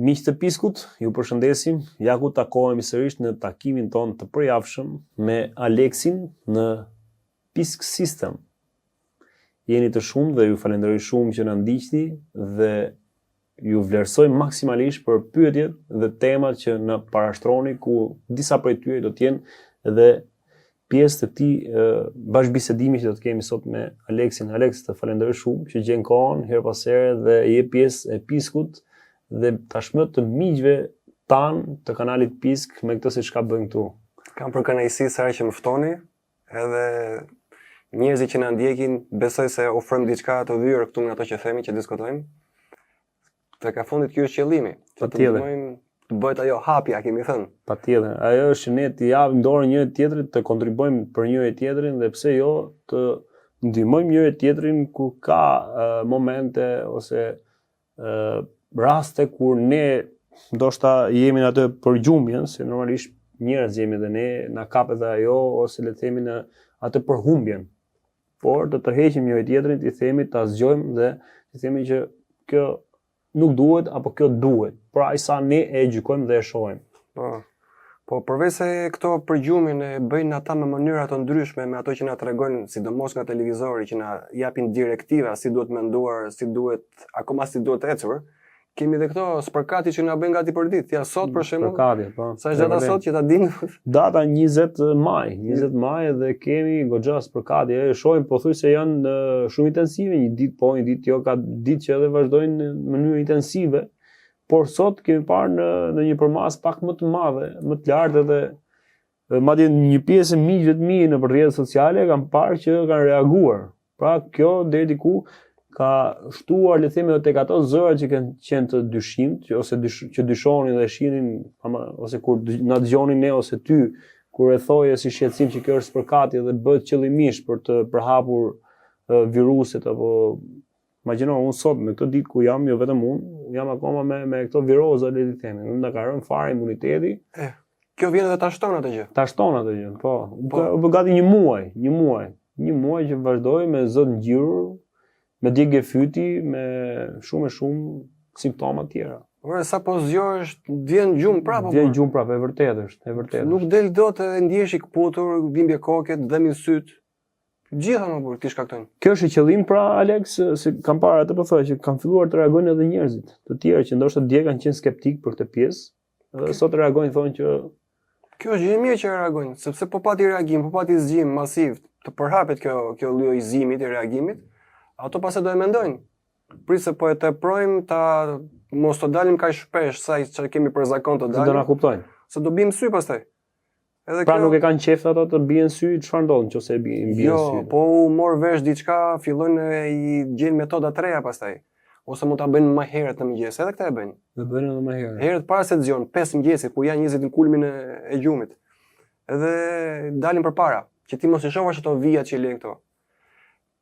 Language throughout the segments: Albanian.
Miq të Piskut, ju përshëndesim. Ja ku takohemi sërish në takimin ton të përjavshëm me Aleksin në Pisk System. Jeni të shumë dhe ju falenderoj shumë që na ndiqni dhe ju vlerësoj maksimalisht për pyetjet dhe temat që na parashtroni, ku disa prej tyre do të jenë dhe pjesë të këtij bashkëbisedimi që do të kemi sot me Aleksin. Aleks, të falenderoj shumë që gjen kohën her pas here dhe je pjesë e Piskut dhe tashmë të miqve tanë të kanalit Pisk me këtë se çka bëjmë këtu. Kam për kënaqësi sa herë që më ftoni, edhe njerëzit që na ndjekin, besoj se ofrojmë diçka të vyer këtu nga ato që themi, që diskutojmë. Tek ka fundit ky është qëllimi, që të bëjmë të bëhet ajo hapja, kemi thënë. Patjetër. Ajo është që ne të japim dorën njëri tjetrit, të kontribuojmë për njëri tjetrin dhe pse jo të ndihmojmë njëri tjetrin kur ka momente ose raste kur ne ndoshta jemi në atë përgjumjen, se normalisht njerëz jemi dhe ne, na kapet dhe ajo ose le të themi në atë përhumbjen. Por të tërheqim njëri tjetrin, t'i themi, ta zgjojmë dhe t'i themi që kjo nuk duhet apo kjo duhet, por ai sa ne e gjykojmë dhe e shohim. Po përveç se këto përgjumjen e bëjnë ata me mënyra të ndryshme, me ato që na tregojnë sidomos nga televizori, që na japin direktiva si duhet menduar, si duhet ecur. Kemi dhe këto spërkati që na bëjnë gati për ditë. Ja sot për shembull. Spërkati, po. Sa është data sot që ta dinë? Data 20 maj. 20 maj dhe kemi goxha spërkati. E shohim pothuajse janë shumë intensive, një ditë po, një ditë jo, ka ditë që edhe vazhdojnë në mënyrë intensive. Por sot kemi parë në një përmas pak më të madhe, më të lartë dhe madje një pjesë e miqve të mi në rrjetet sociale kanë parë që kanë reaguar. Pra kjo deri diku ka shtuar, le të themi, tek ato zëra që kanë qenë të dyshimt, ose që dyshonin dhe shihnin, ose kur na dëgjonin ne ose ty, kur e thoje si shqetësim që kjo është spërkati dhe bëhet qëllimisht për të përhapur viruset apo imagjino unë sot në këtë ditë ku jam, jo vetëm unë, jam akoma me këto viroza, le të themi, nuk na ka rënë fare imuniteti. Kjo vjen edhe ta shton atë gjë. Ta shton atë gjë, po. Gati një muaj që vazhdoi me zot ngjyrë, me djegje fyti, me shumë simptoma të tjera. Ora sa po zgjohesh, vjen gjumë prapë. Vjen gjumë prapë, e vërtetë është. Nuk del dot, e ndjehesh i kputur, dhimbje koke, dëm i syt. Gjitha më burr ti shkaktojnë. Kjo është qëllim pra, Aleks, se kam parë atë po thoya që kanë filluar të reagojnë edhe njerëzit, të tjerë që ndoshta dje kanë qenë skeptik për këtë pjesë, dhe sot reagojnë, thonë që kjo është gjë e mirë që reagojnë, sepse po pati reagim, po pati zgjim masiv, të përhapet kjo lloj zgjimit i reagimit, ato pastaj do e mendojnë. Prisë po e teprojmë ta mos të dalim kaq shpesh sa çfarë kemi për zakon të dalim. Do na kuptojnë. Se do bim sy pastaj. Pra nuk e kanë qef ato të bien sy, çfarë ndodh nëse bien sy? Jo, po u mor vesh diçka, fillojnë i gjejnë metoda të reja pastaj. Ose mund ta bëjnë më herët në mëngjes, edhe këtë e bëjnë. E bëjnë edhe më herët. Herët para se të zgjon, 5 mëngjesit, ku janë 20 në kulmin e gjumit. Edhe dalin përpara, që ti mos i shohësh ato vijat që lejnë këto.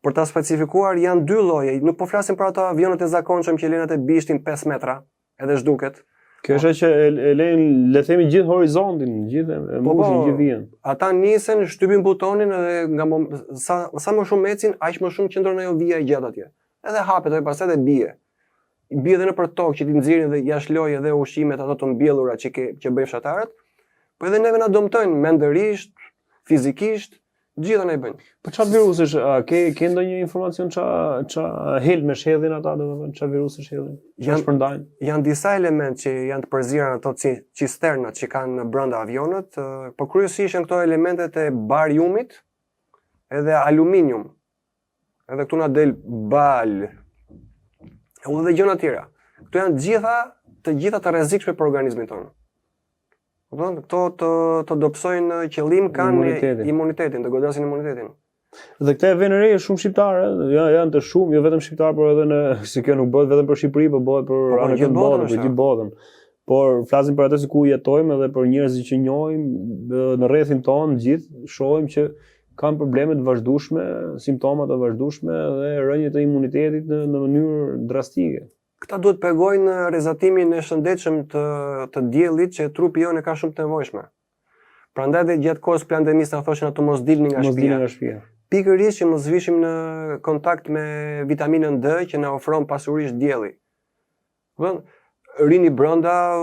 Për ta specifikuar, janë dy lloje. Nuk po flasim për ato avionet e zakonshëm që lejnë atë bishtin 5 metra, edhe zhduket. Kjo është që e lejnë, le të themi, gjithë horizontin, gjithë e mbushin gjithë vijën. Ata nisen, shtypin butonin edhe nga sa më shumë ecin, aq më shumë qëndron ajo vija e gjatë atje. Edhe hapet edhe pastaj edhe bie. Bie edhe nëpër tokë që ti nxjerrin dhe jashtë lojë edhe ushqimet ato të mbjellura që bëjnë fshatarët, po edhe neve na dëmtojnë mendërisht, fizikisht, gjithë ne bëjnë. Po çfarë virusësh, ke ndonjë informacion ç'a helme shedhin ata, domethënë ç'a virusësh shedhin? Janë shpërndajnë. Janë disa elementë që janë të përzierën ato cisternat që kanë brenda avionët, por kryesisht janë këto elementet e bariumit edhe aluminium. Edhe këtu na del bal. Edhe gjëra të tjera. Këto janë të gjitha të rrezikshme për organizmin tonë. Këto të dobësojnë qëllim kanë imunitetin, të godasin imunitetin. Dhe këta e vjen re shumë shqiptarë, janë të shumë, jo vetëm shqiptarë, por edhe se kjo nuk bëhet vetëm për Shqipëri, por bëhet për anën e botën, për gjithë botën. Por flasim për atë se ku jetojmë edhe për njerëzit që njohim në rrethin tonë, gjithë shohim që kanë probleme të vazhdueshme, simptoma të vazhdueshme dhe rënje të imunitetit në mënyrë drastike. Këta duhet pegojnë rrezatimin e shëndetshëm të diellit që trupi jonë ka shumë të nevojshme. Prandaj dhe gjatë kohës pandemisë na thoshin ato mos dilni nga shtëpia. Pikërisht që mos vishim në kontakt me vitaminën D që na ofron pasurisht dielli. rini brenda,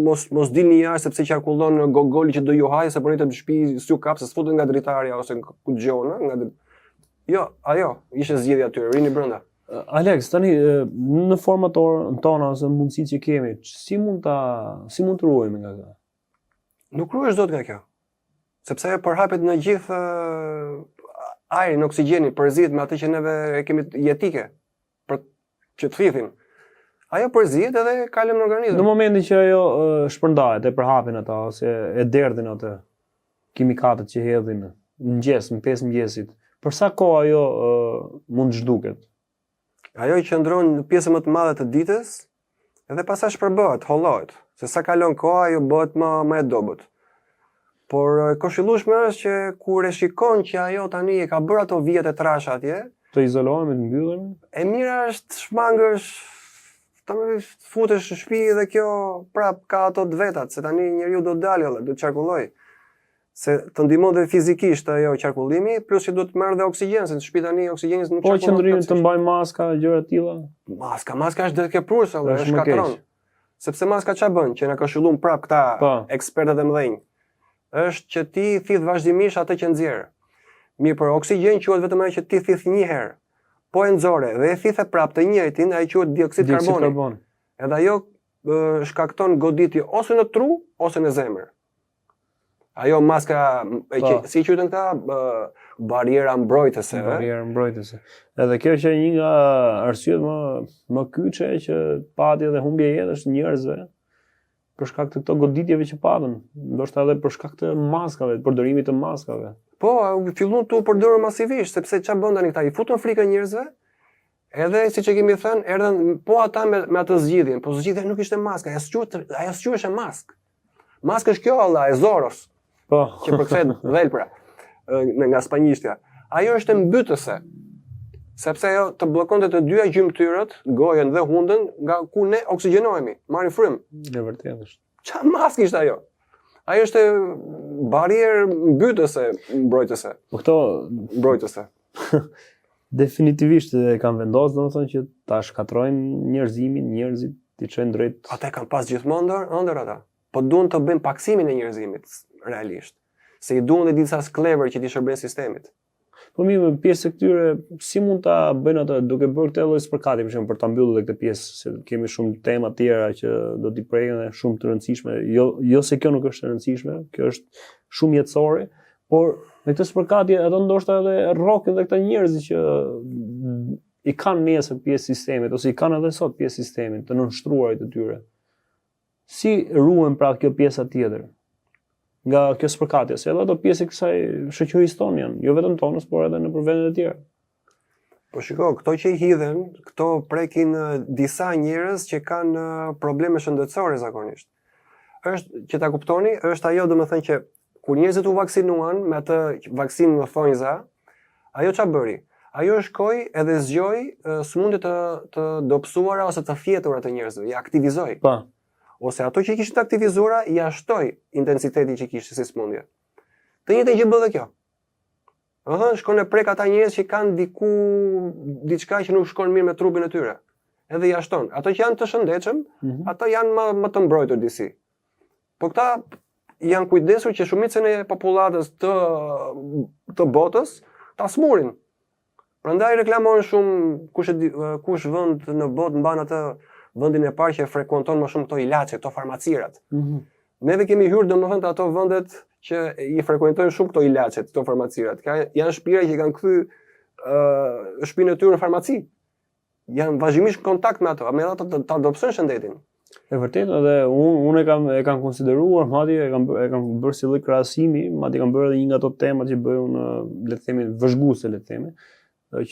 mos dilni jashtë sepse qarkullon gogoli që do ju hajë se përritet në shtëpi s'ju kap se s'futen nga dritarja ose ku dëgjon, Jo, ajo ishte zgjedhja e tyre, rini brenda. Alex, tani në format tona ose mundësitë që kemi, si mund të ruajmë nga kjo? Nuk ruhesh dot nga kjo. Sepse ajo përhapet në gjithë ajrin, oksigjenin, përzihet me atë që neve e kemi jetike për që të thithim. Ajo përzihet edhe kalon në organizëm. Në momentin që ajo shpërndahet, e përhapin ata ose e derdhin atë kimikatët që hedhin në mëngjes, në 5 mëngjesit, për sa kohë ajo mund të zhduket? Ajo qëndron në pjesën më të madhe të ditës edhe pastaj shpërbohet, hollohet. Se sa kalon koha ajo bëhet më e dobët. Por e këshillueshme është që kur e shikon që ajo tani e ka bërë ato vjet e trasha atje, të izolohemi, të mbyllemi. E mira është shmangësh, tani futesh në shtëpi dhe kjo prap ka ato të vetat, se tani njeriu do të dalë, do të qarkulloj. Se të ndihmon dhe fizikisht ajo qarkullimi, plus që do të merr dhe oksigjen, se në shtëpi tani oksigjeni nuk qarkullon. Po qëndrim të mbajmë maska, gjëra të tilla. Maska është dekepruese, është shkatron. Sepse maska ç'a bën, që na këshillon prap këta ekspertët e mëdhenj, është që ti thith vazhdimisht atë që nxjerr. Mirë, për oksigjen quhet vetëm ajo që ti thith një herë. Po e nxore dhe e thithe prap të njëjtin, ai quhet dioksid karboni. Edhe ajo shkakton goditje ose në tru ose në zemër. Ajo maska si quhen këta bariera mbrojtëse, Bariera mbrojtëse. Edhe kjo që një nga arsyet më kyçe që pati edhe humbja e jetës njerëzve për shkak të këto goditjeve që patën, ndoshta edhe për shkak të maskave, të përdorimit të maskave. Po, fillon të u përdorur masivisht, sepse ç'a bën tani këta, i futën frikën njerëzve. Edhe siç e kemi thënë, erdhën po ata me atë zgjidhjen, po zgjidhja nuk ishte maska, ajo s'quhej mask. Maska është kjo alla e Zoros. Po, që përkthehet velpra nga spanjishtja. Ajo është mbytëse. Sepse ajo të bllokon të dyja gjymtyrët, gojën dhe hundën, nga ku ne oksigjenohemi, marrim frym. E vërtetë është. Ç'a maskë ishte ajo? Ajo është barierë mbytëse, mbrojtëse. Po këto mbrojtëse. Definitivisht e kanë vendosur, domethënë që ta shkatrojnë njerëzimin, njerëzit t'i çojnë drejt. Ata kanë pas gjithmonë ëndër ata. Po duan të bëjnë paksimin e njerëzimit, realisht. Se i duan dhe disa sklever që t'i shërbejnë sistemit. Po mirë, pjesë e këtyre si mund ta bëjnë ata duke bërë këtë lloj spërkati, për shembull, për ta mbyllur këtë pjesë, se kemi shumë tema tjera që do t'i prekin dhe shumë të rëndësishme. Jo se kjo nuk është e rëndësishme, kjo është shumë jetësore, por me këtë spërkatje ato ndoshta edhe rrokin dhe këta njerëz që i kanë nesër pjesë sistemit ose i kanë edhe sot pjesë sistemit të nënshtruarit të tyre. Si ruhen pra kjo pjesa tjetër? Nga kjo spërkatje, se edhe ato pjesë e kësaj shoqërisë tonë janë, jo vetëm tonës, por edhe në vendet e tjera. Po shiko, këto që i hidhen, këto prekin disa njerëz që kanë probleme shëndetësore zakonisht. Është që ta kuptoni, është ajo domethënë që kur njerëzit u vaksinuan me atë vaksinë në thonjza, ajo ç'a bëri? Ajo shkoi edhe zgjoi sëmundje të dobësuara ose të fjetura të njerëzve, i aktivizoi. Po. Ose ato që kishin të aktivizuara, i ashtoi intensitetin që kishte si sëmundje. Të njëjtën gjë bë dhe kjo. Domethënë shkon e prek ata njerëz që kanë diçka që nuk shkon mirë me trupin e tyre. Edhe i ashton. Ato që janë të shëndetshëm, ata janë më të mbrojtur disi. Po këta janë kujdesur që shumicën e popullatës të botës ta smurin. Prandaj reklamojnë shumë kush vend në botë mban atë vendin e parë që frekuenton më shumë këto ilaçe, këto farmacirat. Neve kemi hyrë domethënë te ato vendet që i frekuentojnë shumë këto ilaçe, këto farmacirat. Janë shtëpira që kanë kthy shtëpinë e tyre në farmaci. Janë vazhdimisht në kontakt me ato, me ato ta dobësojnë shëndetin. E vërtetë, edhe unë e kam konsideruar, madje e kam bërë si lloj krahasimi, madje kam bërë edhe një nga ato temat që bëjnë, le të themi, vëzhguese, le të themi,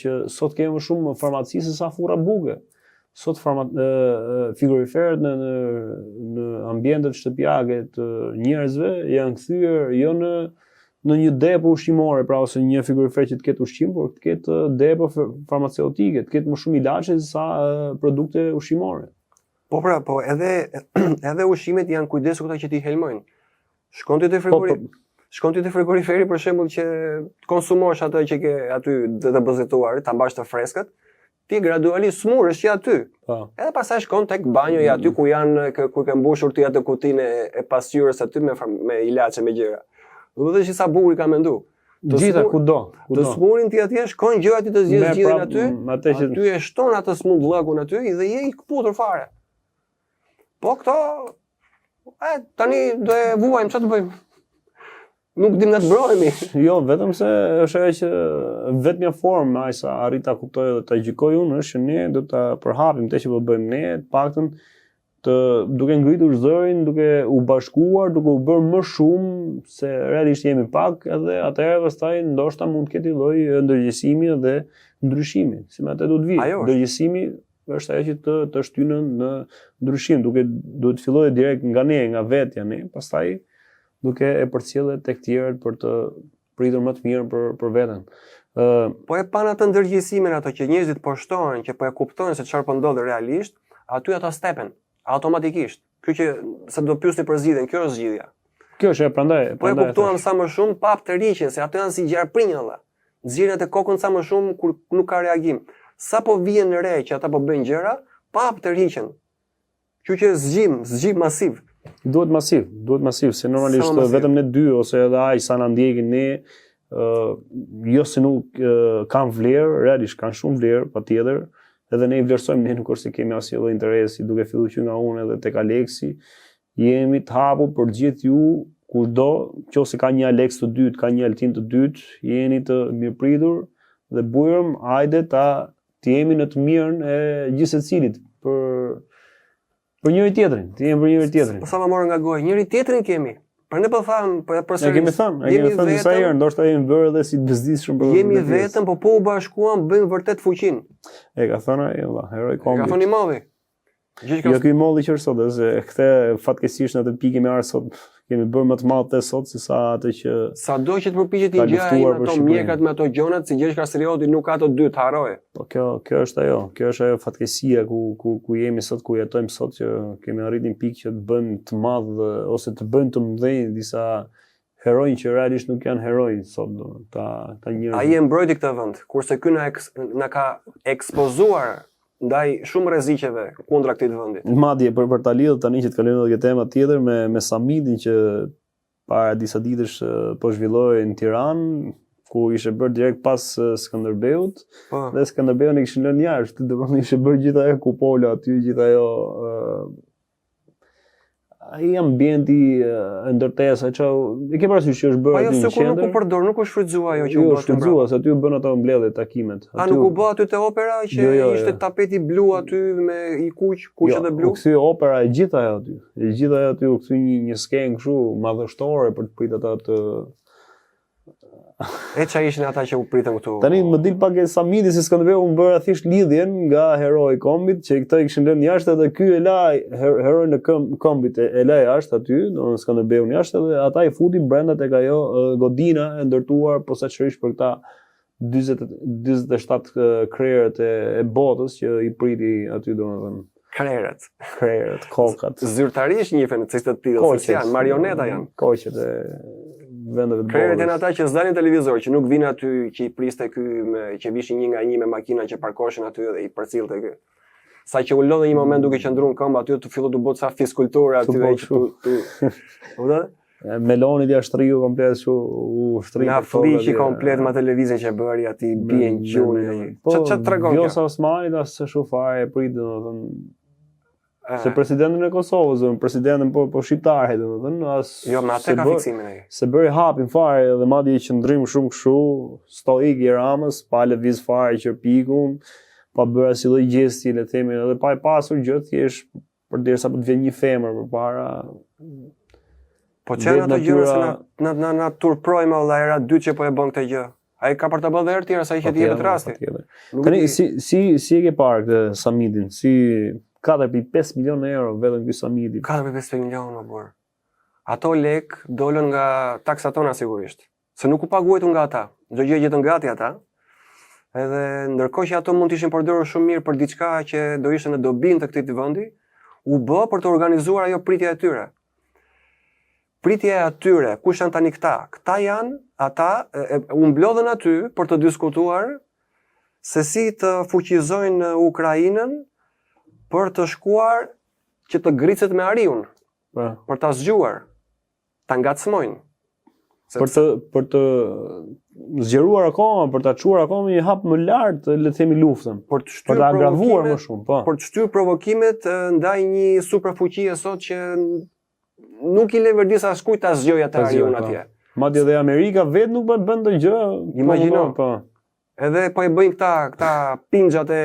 që sot kemi më shumë farmaci se sa furra buke. Sot frigoriferët në ambientet shtëpiake të njerëzve janë kthyer jo në një depo ushqimore, pra ose një frigorifer që të ketë ushqim, por të ketë depo farmaceutike, të ketë më shumë ilaçe se sa produkte ushqimore. Po pra, po edhe ushqimet janë kujdesur këta që t'i helmojnë. Shkon ti te frigoriferi për shembull që konsumosh atë që ke aty të depozuar, ta mbash të freskët, ti gradualisht smuresh që aty. Po. Edhe pastaj shkon tek banjoja aty ku janë ku ke mbushur ti atë kutinë e pasqyrës aty me ilaçe me gjëra. Do të thësh sa bukur ka mendu. Gjitha kudo. Të smurin ti atje, shkon gjëra ti të zgjidhen aty. Aty e shton atë smundllëkun aty dhe je i kputur fare. Po këto tani do e vuajmë, çfarë të bëjmë? Nuk dim nga të mbrojemi. Jo, vetëm se është ajo që vetmja formë ai sa arrita kuptoj dhe ta gjykoj unë është që ne do ta përhapim te që po bëjmë ne, të paktën duke ngritur zërin, duke u bashkuar, duke u bërë më shumë se realisht jemi pak, edhe atëherë pastaj ndoshta mund të ketë lloj ndërgjegjësimi dhe ndryshimi, si me atë do të vijë. Ndërgjegjësimi është ajo që të shtynën në ndryshim, duhet të fillojë direkt nga ne, nga vetja ne, pastaj duke e përcjellë tek tjerët për të pritur më të mirë për veten. Po e pan atë ndërgjegjësimin ato që njerëzit po shtohen, që po e kuptojnë se çfarë po ndodh realisht, aty ato stepen automatikisht. Kjo që se do pyesni për zgjidhjen, kjo është zgjidhja. Kjo është prandaj. Po e kuptuam sa më shumë pap të riqen se ato janë si gjarprinjalla. Nxjerrin atë kokën sa më shumë kur nuk ka reagim. Sa po vjen në re që ata po bëjnë gjëra, pap të riqen. Kjo që zgjim masiv. Duhet masiv, se normalisht vetëm ne dy ose edhe ai sa na ndjekin ne, jo se nuk kanë vlerë, realisht kanë shumë vlerë, patjetër. Edhe ne i vlerësojmë, ne nuk është se kemi asnjë lloj interesi, duke filluar që nga unë edhe tek Aleksi, jemi të hapur për gjithë ju, kushdo, nëse ka një Aleks të dytë, ka një Altin të dytë, jeni të mirëpritur dhe bujëm, hajde të jemi në të mirën e gjithë secilit për njëri tjetrin, të jemi për njëri tjetrin. Sa më morën nga goja, njëri tjetrin kemi. Për ne po tham, e kemi thënë disa herë, ndoshta jemi bërë edhe si të bezdisshëm për jemi vetëm, po u bashkuam, bëjmë vërtet fuqinë. E ka thënë ai, valla, heroi kombit. Ka thënë i modhi. Jo ky molli që është sot, se këtë fatkeqësisht në atë pikë me ardh sot kemi bërë më të madh te sot se sa atë që sado që të përpiqet të ngjajë me ato mjekat me ato gjonat si Gjergj Kastrioti nuk ka ato dy të harroje. Po kjo është ajo fatkeqësia ku jemi sot, ku jetojmë sot, që kemi arritur një pikë që të bëjmë të madh ose të bëjmë të mëdhenj disa heronj që realisht nuk janë heronj sot, ta njerëz. Ai e mbrojti këtë vend, kurse ky na ka ekspozuar ndaj shumë rreziqeve kundra këtij vendi. Madje për ta lidhur tani që të kalojmë edhe këtë temë tjetër me Samidin që para disa ditësh po zhvillohej në Tiranë, ku ishte bërë direkt pas Skënderbeut, dhe Skënderbeun e kishin lënë jashtë, domethënë ishte bërë gjithë ajo kupola aty, gjithë ajo ai ambienti ndërtesa çau e ke parasysh që është bërë aty në qendër. Nuk u përdor, nuk u shfrytëzua ajo që u bë. Jo, shfrytëzua, se aty u bën ato mbledhje takimet. A nuk u bë aty te opera që ishte tapeti blu aty me i kuqe dhe blu? U kthye opera e gjithë ajo aty. E gjithë ajo aty u kthye një skenë kështu madhështore për të pritur ata të e çfarë ishin ata që u pritën këtu? Tani më dil pak e Samidi se Skënderbeu u bëra thjesht lidhjen nga heroi i kombit që këta i kishin lënë jashtë dhe ky e la heroi në kombit e la jashtë aty, në Skënderbeun jashtë dhe ata i futin brenda tek ajo godina e ndërtuar posaçërisht për këta 47 krerët e botës që i priti aty domethënë. Krerët, kokat. Zyrtarisht njihen se të tillë, se janë marioneta janë. Koqet e vendeve të botës. Krerët janë ata që s'dalin televizor, që nuk vinë aty, që i priste ky që vishin një nga një me makina që parkoshin aty dhe i përcillte ky. Sa që u lodhe një moment duke qëndruar në këmbë aty të fillu të bëhet sa fiskulturë aty dhe Meloni dia shtriu komplet kështu u shtri. Na fliqi komplet me televizin që bëri aty bien gjuni. Ç'a tregon kjo? Jo sa Osmanit as shu fare e prit domethënë. Se presidentin e Kosovës, presidentin po shqiptar, domethënë as jo me atë ka fiksimin ai. Se bëri hapin fare dhe madje qëndrim shumë kështu, stoik i Ramës, pa lëviz fare që pikun, pa bërë asnjë lloj gjesti, le të themi, edhe pa e pasur gjë thjesht përderisa po të vjen një femër përpara. Po çfarë ato gjëra se na turprojmë valla era dytë që po e bën këtë gjë. Ai ka për të bërë herë tjera sa i hetë vetë rasti. Tani si e ke parë këtë Samidin? Si 4.5 milionë euro vetëm ky Samidi. 4.5 milionë më bër. Ato lek dolën nga taksat tona sigurisht. Se nuk u paguajtu nga ata. Çdo gjë gjetën gati ata. Edhe ndërkohë që ato mund të ishin përdorur shumë mirë për diçka që do ishte në dobin të këtij vendi, u bë për të organizuar ajo pritja e tyre. Pritja e atyre, kush janë tani këta? Këta janë ata u mblodhen aty për të diskutuar se si të fuqizojnë Ukrainën për të shkuar që të gricet me ariun, për ta zgjuar, ta ngacmojnë. Për të zgjeruar akoma, për ta çuar akoma një hap më lart, le të themi luftën. Për ta agravuar më shumë, po. Për të shtyr provokimet ndaj një superfuqie sot që nuk i le vërdis askujt ta zgjojë atë ariun atje. Madje edhe Amerika vetë nuk bën ndonjë gjë. Imagjino. Po. Edhe po e bëjnë këta pinxhat e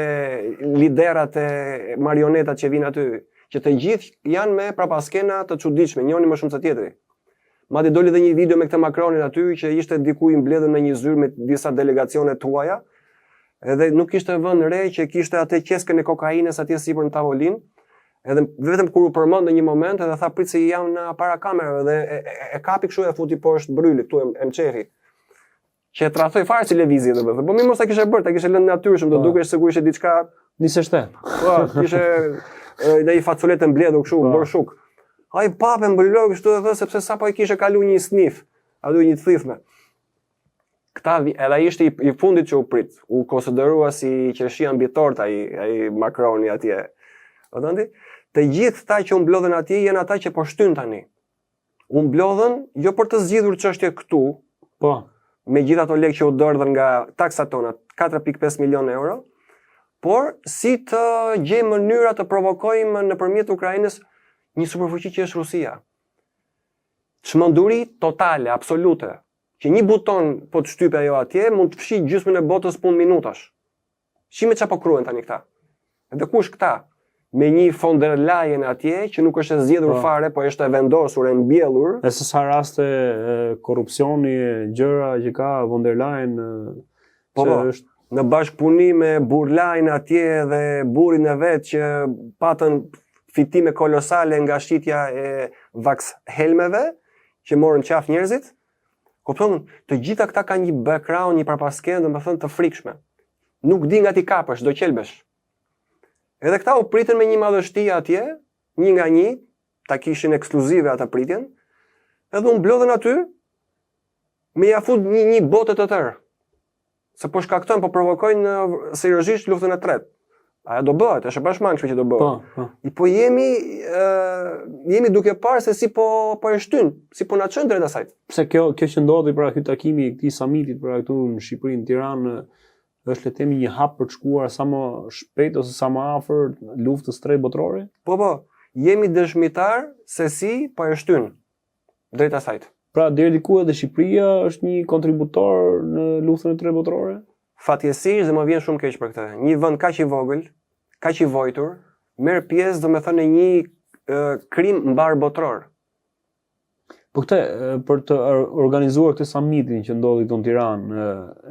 liderat e marionetat që vinë aty, që të gjithë janë me prapaskena të çuditshme, njëri më shumë se tjetri. Madje doli edhe një video me këtë Macronin aty që ishte diku i mbledhur në një zyrë me disa delegacione tuaja, edhe nuk kishte vënë re që kishte atë qeskën e kokainës atje sipër në tavolinë, edhe vetëm kur u përmend në një moment edhe tha prit se janë para kamerave dhe e kapi kështu e futi poshtë bryli këtu e mçefi. Që e tradhoi fare si lëvizje domethënë. Po më mos ta kishe bërë, ta kishe lënë natyrshëm, do dukesh sigurisht që diçka niseshte. Po, kishe dhe i facoletë mbledhur kështu, bër shuk. Ai pape mbuloi kështu edhe sepse sapo i kishe kaluar një snif, aty një thithme. Këta edhe ai ishte i fundit që u prit. U konsiderua si qershia mbi tort ai Macroni atje. Ëndërti, të gjithë ata që u mblodhen atje janë ata që po shtyn tani. U mblodhen jo për të zgjidhur çështje këtu, po, me gjithë ato lekë që u derdhën nga taksat tona, 4.5 milionë euro, por si të gjejmë mënyra të provokojmë nëpërmjet Ukrainës një superfuqi që është Rusia. Çmenduri totale, absolute, që një buton po të shtype ajo atje, mund të fshi gjysmën e botës punë minutash. Shime çfarë po kryen tani këta. Edhe kush këta? Me një von der Leyen atje, që nuk është e zgjedhur fare, po është e vendosur, e mbjellur. E se sa raste korrupsioni, gjëra që ka von der Leyen, është në bashkëpunim me Burlajn atje dhe burrin e vet që patën fitime kolosale nga shitja e vaks helmeve që morën qaf njerëzit. Kupton, të gjitha këta kanë një background, një parapaskenë, domethënë të frikshme. Nuk di nga ti kapësh, do qelbesh. Edhe këta u pritën me një madhështi atje, një nga një, ta kishin ekskluzive ata pritjen, edhe u mblodhen aty me ja fut një botë të tërë. Se po shkaktojnë, po provokojnë seriozisht luftën e tretë. Aja do bëhet, është e bashkëmangshme që do bëhet. Po jemi duke parë se si po e shtyn, si po na çon drejt asaj. Pse kjo që ndodhi pra ky takimi i këtij summitit pra këtu në Shqipëri, në Tiranë, është le të themi një hap për të shkuar sa më shpejt ose sa më afër luftës së tretë botërore? Po, jemi dëshmitar se si po e shtyn drejt asaj. Pra deri diku edhe Shqipëria është një kontributor në luftën e tretë botërore? Fatjesisht dhe më vjen shumë keq për këtë. Një vend kaq i vogël, kaq i vojtur, merr pjesë domethënë në një krim mbar botror. Po këtë për të organizuar këtë summitin që ndodhi këtu në Tiranë,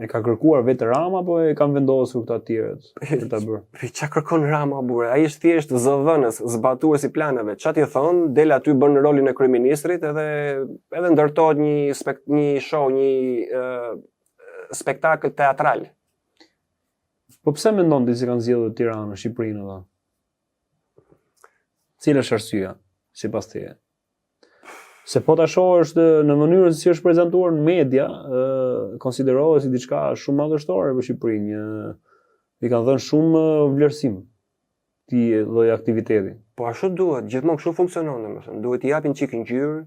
e ka kërkuar vetë Rama apo e kanë vendosur këta të tjerët për ta bërë? Çfarë kërkon Rama burrë? Ai është thjesht zëdhënës, zbatues i planeve. Çfarë i thon, del aty bën rolin e kryeministrit edhe ndërtohet një show, një spektakël teatral. Po pse mendon ti se kanë zgjedhur Tiranën në Shqipërinë ata? Cila është arsyeja sipas teje? Se po ta shohësh në mënyrën si është prezantuar në media, konsiderohet si diçka shumë madhështore për Shqipërinë. I kanë dhënë shumë vlerësim këtij lloj aktiviteti. Po ashtu duhet, gjithmonë kështu funksionon domethënë. Duhet i japin çik ngjyrë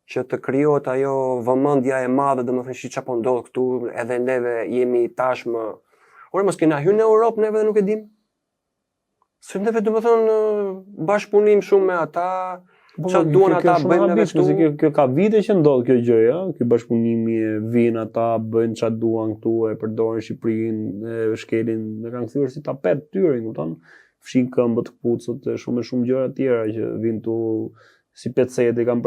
që të krijohet ajo vëmendja e madhe domethënë si çapo ndodh këtu, edhe neve jemi tashmë. Ore mos kena hyrë në Europë neve dhe nuk e dim. Se neve domethënë bashkëpunim shumë me ata. Çfarë duan ata bëjnë neve këtu? Kjo ka vite që ndodh kjo gjë, ja, ky bashkëpunimi vijnë ata bëjnë çfarë duan këtu, e përdorin Shqipërinë, e shkelin, e kanë kthyer si tapet tyrin, kupton? Fshin këmbët, kputucët, shumë gjëra të tjera që vijnë tu si pecet e kanë e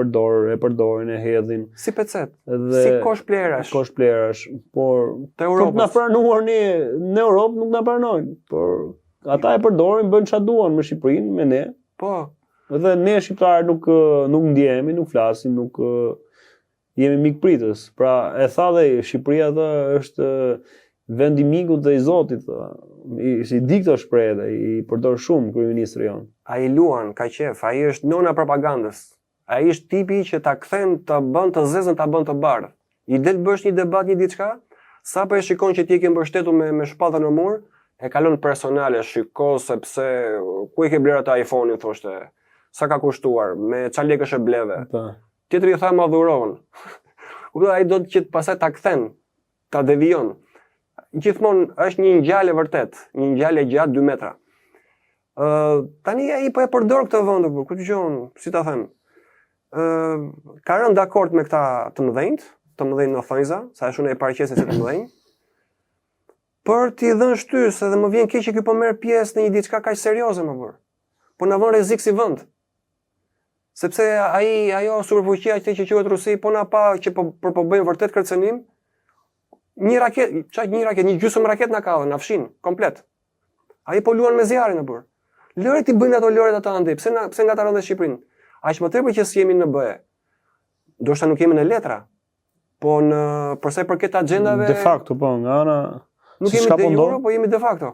përdorin, e hedhin. Si pecet, si koshplerash. Koshplerash, por të Europës. Na pranuar në Europë nuk na pranojnë, por ata e përdorin, bëjnë çfarë duan me Shqipërinë, me ne. Po. Edhe ne shqiptarë nuk ndjehemi, nuk flasim, nuk jemi mikpritës. Pra e tha dhe Shqipëria dhe është vend i mikut dhe i Zotit, si di këtë shprehje dhe i përdor shumë kryeministri jon. Ai luan ka qef, ai është nona propagandës. Ai është tipi që ta kthen, ta bën të zezën, ta bën të bardhë. I del bësh një debat, një diçka, Sa po e shikon që ti ke mbështetur me shpallën në mur, e kalon personale, shiko sepse ku e ke bler atë iPhone-in thoshte. Sa ka kushtuar, me çfarë lekësh e bleve. Tjetri i tha ma dhuron. Ai do të që pastaj ta kthen, ta devijon. Gjithmonë është një ngjalje vërtet, një ngjalje gjatë 2 metra. Tani ai po e përdor këtë vend, ku dëgjon, si ta them. Ka rënë dakord me këta të mëdhenj në thonjza, sa është unë e paraqesin si të mëdhenj. Për t'i dhënë shtysë, edhe më vjen keq që ky po merr pjesë në një diçka kaq serioze më burr. Po na vën rrezik si vend. Sepse ajo superfuqia që quhet Rusi, po na pa që po bëjmë vërtet kërcënim. Një gjysmë raket na ka dhënë, na fshin komplet. Ai po luan me zjarrin më burr. Lëret i bëjnë ato lëret ata andej. Pse ngataron dhe Shqipërinë? Aq më tepër që s'jemi në BE. Ndoshta nuk jemi në letra. Po për sa i përket agjendave de facto po nga ana nuk jemi de jure, po jemi de facto.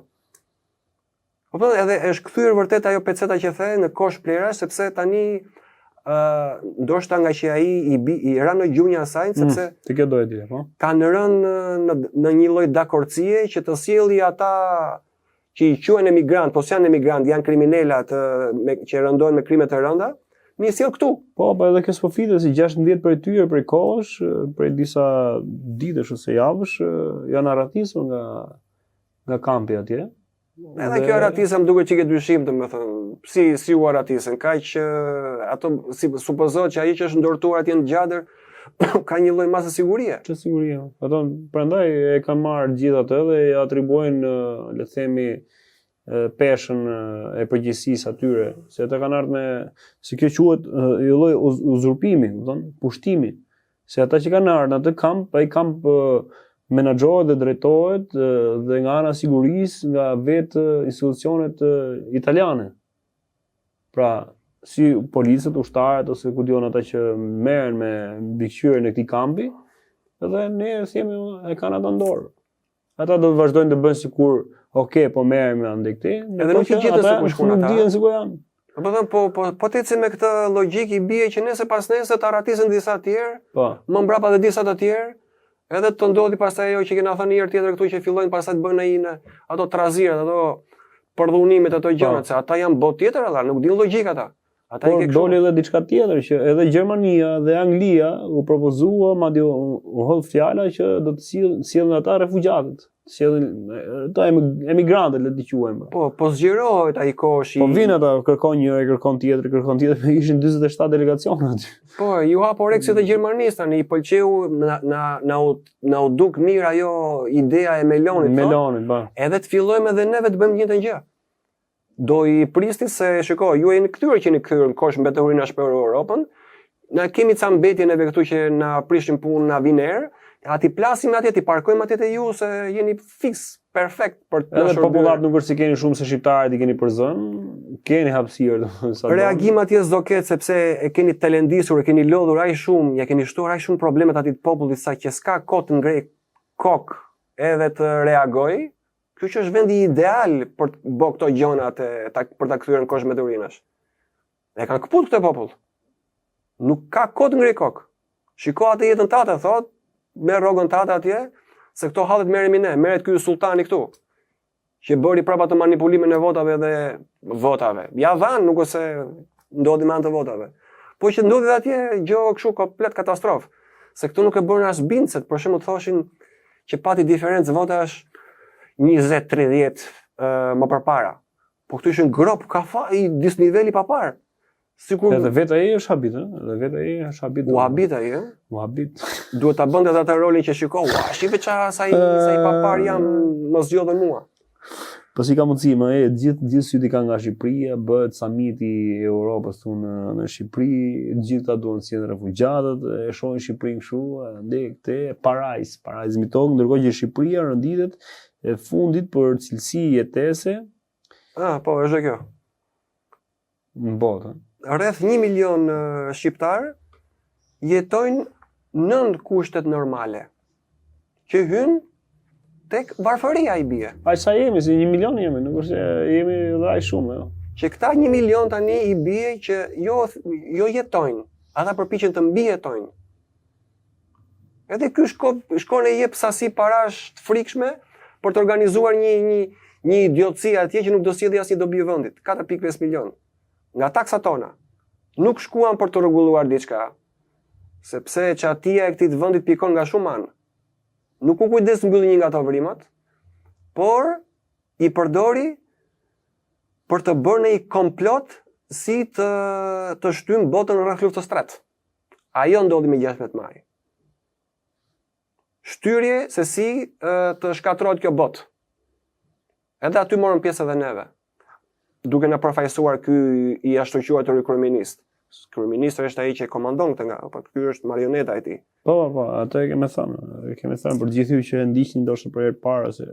Po edhe është kthyer vërtet ajo peceta që the në kosh plerash, sepse tani ndoshta nga që ai i ranë në gjunjë asaj, sepse ti ke doje ti, po. Kanë rënë në një lloj dakordësie që të sjellë ata që i quhen emigrant, po s'janë emigrant, janë kriminala që rëndojnë me krime të rënda. Mi sjell këtu. Po edhe kjo sfidë si 16 prej tyre prej kohësh, prej disa ditësh ose javësh janë arratisur nga kampi atje. Edhe kjo arratisa më duket që ke dyshim, domethënë, si u arratisen, kaq ato si supozohet që ai që është ndortuar atje në Gjadër ka një lloj masë sigurie. Ç'është siguria? Ato prandaj e kanë marrë gjithë atë dhe i atribuojnë, le të themi, peshën e përgjegjësisë atyre, se ata kanë ardhur me, si kjo quhet, një lloj uzurpimi, pushtimi, se ata që kanë ardhur në atë kamp, ai kamp menaxhohet dhe drejtohet dhe nga ana sigurisë nga vetë institucionet italiane. Pra, si policët, ushtarët ose ku diun ata që merren me mbikëqyrjen e këtij kampi, edhe ne themi e kanë ata në dorë. Ata do të vazhdojnë të bëjnë sikur, po merrem ande këtej, edhe nuk i gjetën se ku shkon ata. Nuk dihen sikur janë. Po të ecim me këtë logjik i bie që nese pas nese të arratisen disa të tjerë, më mbrapa dhe disa të tjerë, edhe të ndodhi pastaj ajo që kena thënë një herë tjetër këtu që fillojnë pastaj të bëjnë ato trazirat, ato përdhunimet, ato gjërat, se ata janë botë tjetër alla, nuk din logjik ata. Por doli edhe diçka tjetër që edhe Gjermania dhe Anglia u propozua, madje u hodh fjala që do të sjellin ata refugjatët, sjellin ata emigrantët, le të quajmë. Po zgjerohet ai koshi. Po vin ata, kërkon njëri, kërkon tjetër, ishin 47 delegacione aty. Po, ju hapo Rexit e Gjermanisë tani, i pëlqeu na u duk mirë ajo idea e Melonit. Melonit, po. Edhe të fillojmë edhe neve të bëjmë një të gjë. Do i prisni se shiko, ju jeni kthyer në kosh mbetërorinash për Europën. Na kemi ca mbetje neve këtu që na prishin punë, na vinë erë. Ati plasim atje, ti parkojmë atje te ju se jeni fix, perfekt për të shërbyer. Edhe popullat nuk është si keni shumë se shqiptarët i keni përzën, keni hapësirë domethënë. Reagim atje s'do ketë sepse e keni talendisur, e keni lodhur aq shumë, ja keni shtuar aq shumë problemet atij të popullit sa që s'ka kohë të ngrej kokë edhe të reagojë. Kjo që është vendi ideal për të bërë këto gjëra për ta kthyer në kosh mbetërorinash. E kanë kaput këtë popull. Nuk ka kohë të ngrej kokë. Shiko atë jetën tate, thot, merr rrogën tate atje, se këto hallet merremi ne, merret ky sultani këtu, që bëri prapa të manipulimin e votave dhe votave. Ja dhan, nuk ose ndodhi me anë të votave. Po që ndodhi atje gjë kështu komplet katastrofë. Se këtu nuk e bën as bindset, për shembull thoshin që pati diferencë votash 20-30 më përpara. Po këtu ishin grop kafa i disniveli papar. Sikur edhe vetë ai është habit, edhe vetë ai është habit. U habit ai, U habit. Duhet ta bënte atë rolin që shikoj, shive çfarë sa i papar jam, mos zgjodhen mua. Po si ka mundësi, gjithë syt i kanë nga Shqipëria, bëhet samiti i Europës këtu në Shqipëri, gjithë ata duan të sjellin refugjatët, e shohin Shqipërinë kështu, ande këtë parajs mitong, ndërkohë që Shqipëria rënditet e fundit për cilësi jetese. Po, është kjo. Në botë. Rreth 1 milion shqiptar jetojnë nën kushtet normale. Që hyn tek varfëria i bie. Aq sa jemi, si 1 milion jemi, nuk është jemi dhe aq shumë, jo. Që këta 1 milion tani i bie që jo jetojnë, ata përpiqen të mbijetojnë. Edhe ky shkon e jep sasi parash të frikshme për të organizuar një idiotësi atje që nuk do sjellë asnjë dobi vendit. 4.5 milion. Nga taksat tona. Nuk shkuan për të rregulluar diçka, sepse çatia e këtij vendit pikon nga shumë anë. Nuk u kujdes mbylli një nga ato vrimat, por i përdori për të bërë një komplot si të shtym botën rreth luftës së tretë. Ajo ndodhi me 16 maj. Shtyrje se si të shkatërrohet kjo botë. Edhe aty morën pjesë edhe neve. Duke na përfaqësuar ky i ashtoquar i kryeminist. Kryeministri është ai që komandon këtë po ky është marioneta e tij. Po, atë e kemi thënë për gjithë ju që e ndiqni ndoshta për herë të parë se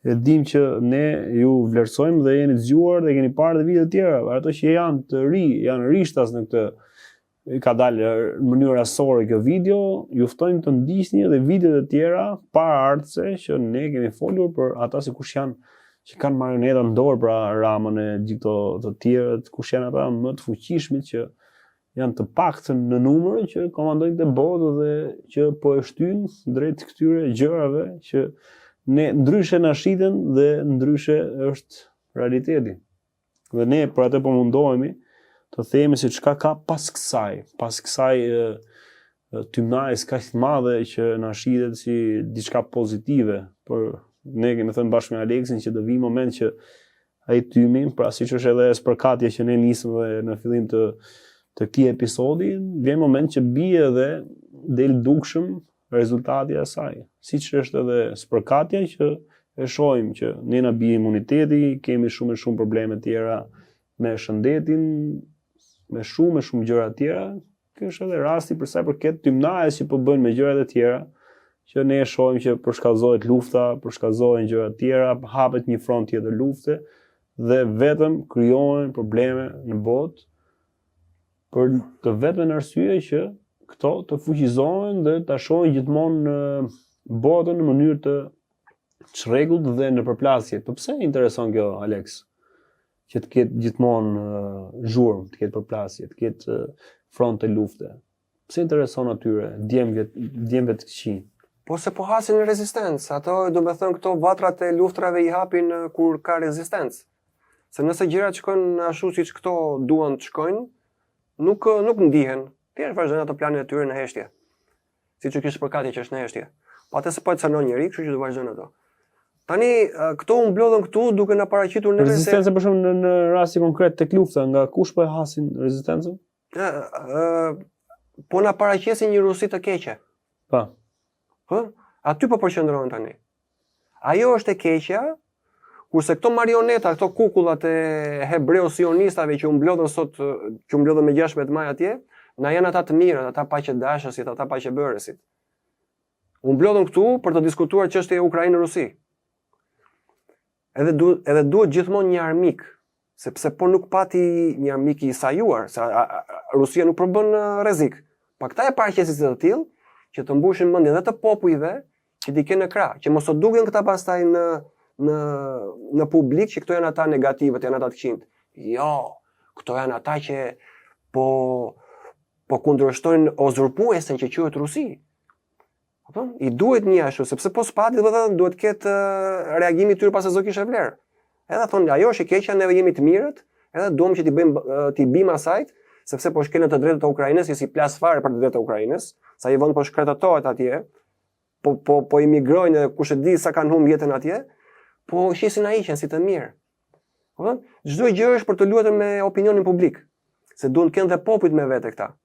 e dim që ne ju vlerësojmë dhe jeni të zgjuar dhe keni parë edhe video të tjera, ato që janë të ri, janë rishtas në këtë ka dalë në mënyrë rastësore kjo video, ju ftojmë të ndiqni edhe videot e tjera paraardhëse që ne kemi folur për ata se kush janë që kanë marioneta në dorë, pra Ramën e gjithë të tjerët, kush janë ata më të fuqishmit që janë të paktën në numër që komandojnë të botë dhe që po e shtyjnë drejt këtyre gjërave që ne ndryshe na shiten dhe ndryshe është realiteti. Dhe ne për atë po mundohemi të themi se çka ka pas kësaj tymnajës kaq të madhe që na shitet si diçka pozitive, por ne kemi thënë bashkë me Aleksin që do vi moment që ai tymi, pra siç është edhe spërkatja që ne nisëm dhe në fillim të këtij episodi, vjen moment që bie edhe del dukshëm rezultati i asaj. Siç është edhe spërkatja që e shohim që ne na bie imuniteti, kemi shumë probleme tjera me shëndetin, me shumë gjëra tjera. Ky është edhe rasti për sa i përket tymnajës që po bëjnë me gjërat e tjera, që ne shohim që përshkallëzohet lufta, përshkallëzohen gjëra tjera, hapet një front tjetër lufte dhe vetëm krijohen probleme në botë për të vetën arsye që këto të fuqizohen dhe ta shohin gjithmonë botën në mënyrë të çrregullt dhe në përplasje. Po pse intereson kjo, Aleks? Që të ketë gjithmonë zhurmë, të ketë përplasje, të ketë fronte lufte. Pse intereson atyre djemve të këqij? Po se po hasin në rezistencë. Ato do me thënë këto vatrat e luftrave i hapin kur ka rezistencë. Se nëse gjërat shkojnë ashtu siç këto duan të shkojnë, nuk ndihen. Thjesht vazhdojnë ato planet e tyre në heshtje. Siç u kishte përkatje që është në heshtje. Po atë se po e cënon njëri, kështu që do vazhdojnë ato. Tani këto u mblodhen këtu duke na paraqitur neve se rezistencë për shembull në rasti konkret tek lufta, nga kush po e hasin rezistencën? Po na paraqesin një Rusi të keqe. Po. Aty po përqendrohen tani. Ajo është e keqja, kurse këto marioneta, këto kukullat e hebreo-sionistave që u mblodhen sot, që u mblodhen me 16 maj atje, na janë ata të mirët, ata paqedashësit, ata paqebërësit. U mblodhen këtu për të diskutuar çështjen e Ukrainë-Rusi. Edhe duhet gjithmonë një armik, sepse po nuk pati një armik i sajuar, se Rusia nuk përbën rrezik. Pa këta e paraqesin të tillë që të mbushin mendjen edhe të popujve që t'i kenë në krah, që mos u duken këta pastaj në publik që këto janë ata negativët, janë ata të këqijt. Jo, këto janë ata që po kundërshtojnë uzurpuesen që quhet Rusi. Apo i duhet një ashtu, sepse po spati duhet ketë reagimi i tyre pas se zot kishte vlerë. Edhe thonë ajo është e keqja, neve jemi të mirët, edhe duam që t'i bëjmë asajt, sepse po shkelën të drejtat e Ukrainës, si plas fare për të drejtat e Ukrainës, sa i vend po shkretëtohet atje, po imigrojnë dhe kush e di sa kanë humbur jetën atje, po shisin ai që si të mirë. Po çdo gjë është për të luajtur me opinionin publik, se duan të kenë dhe popujt me vete këta.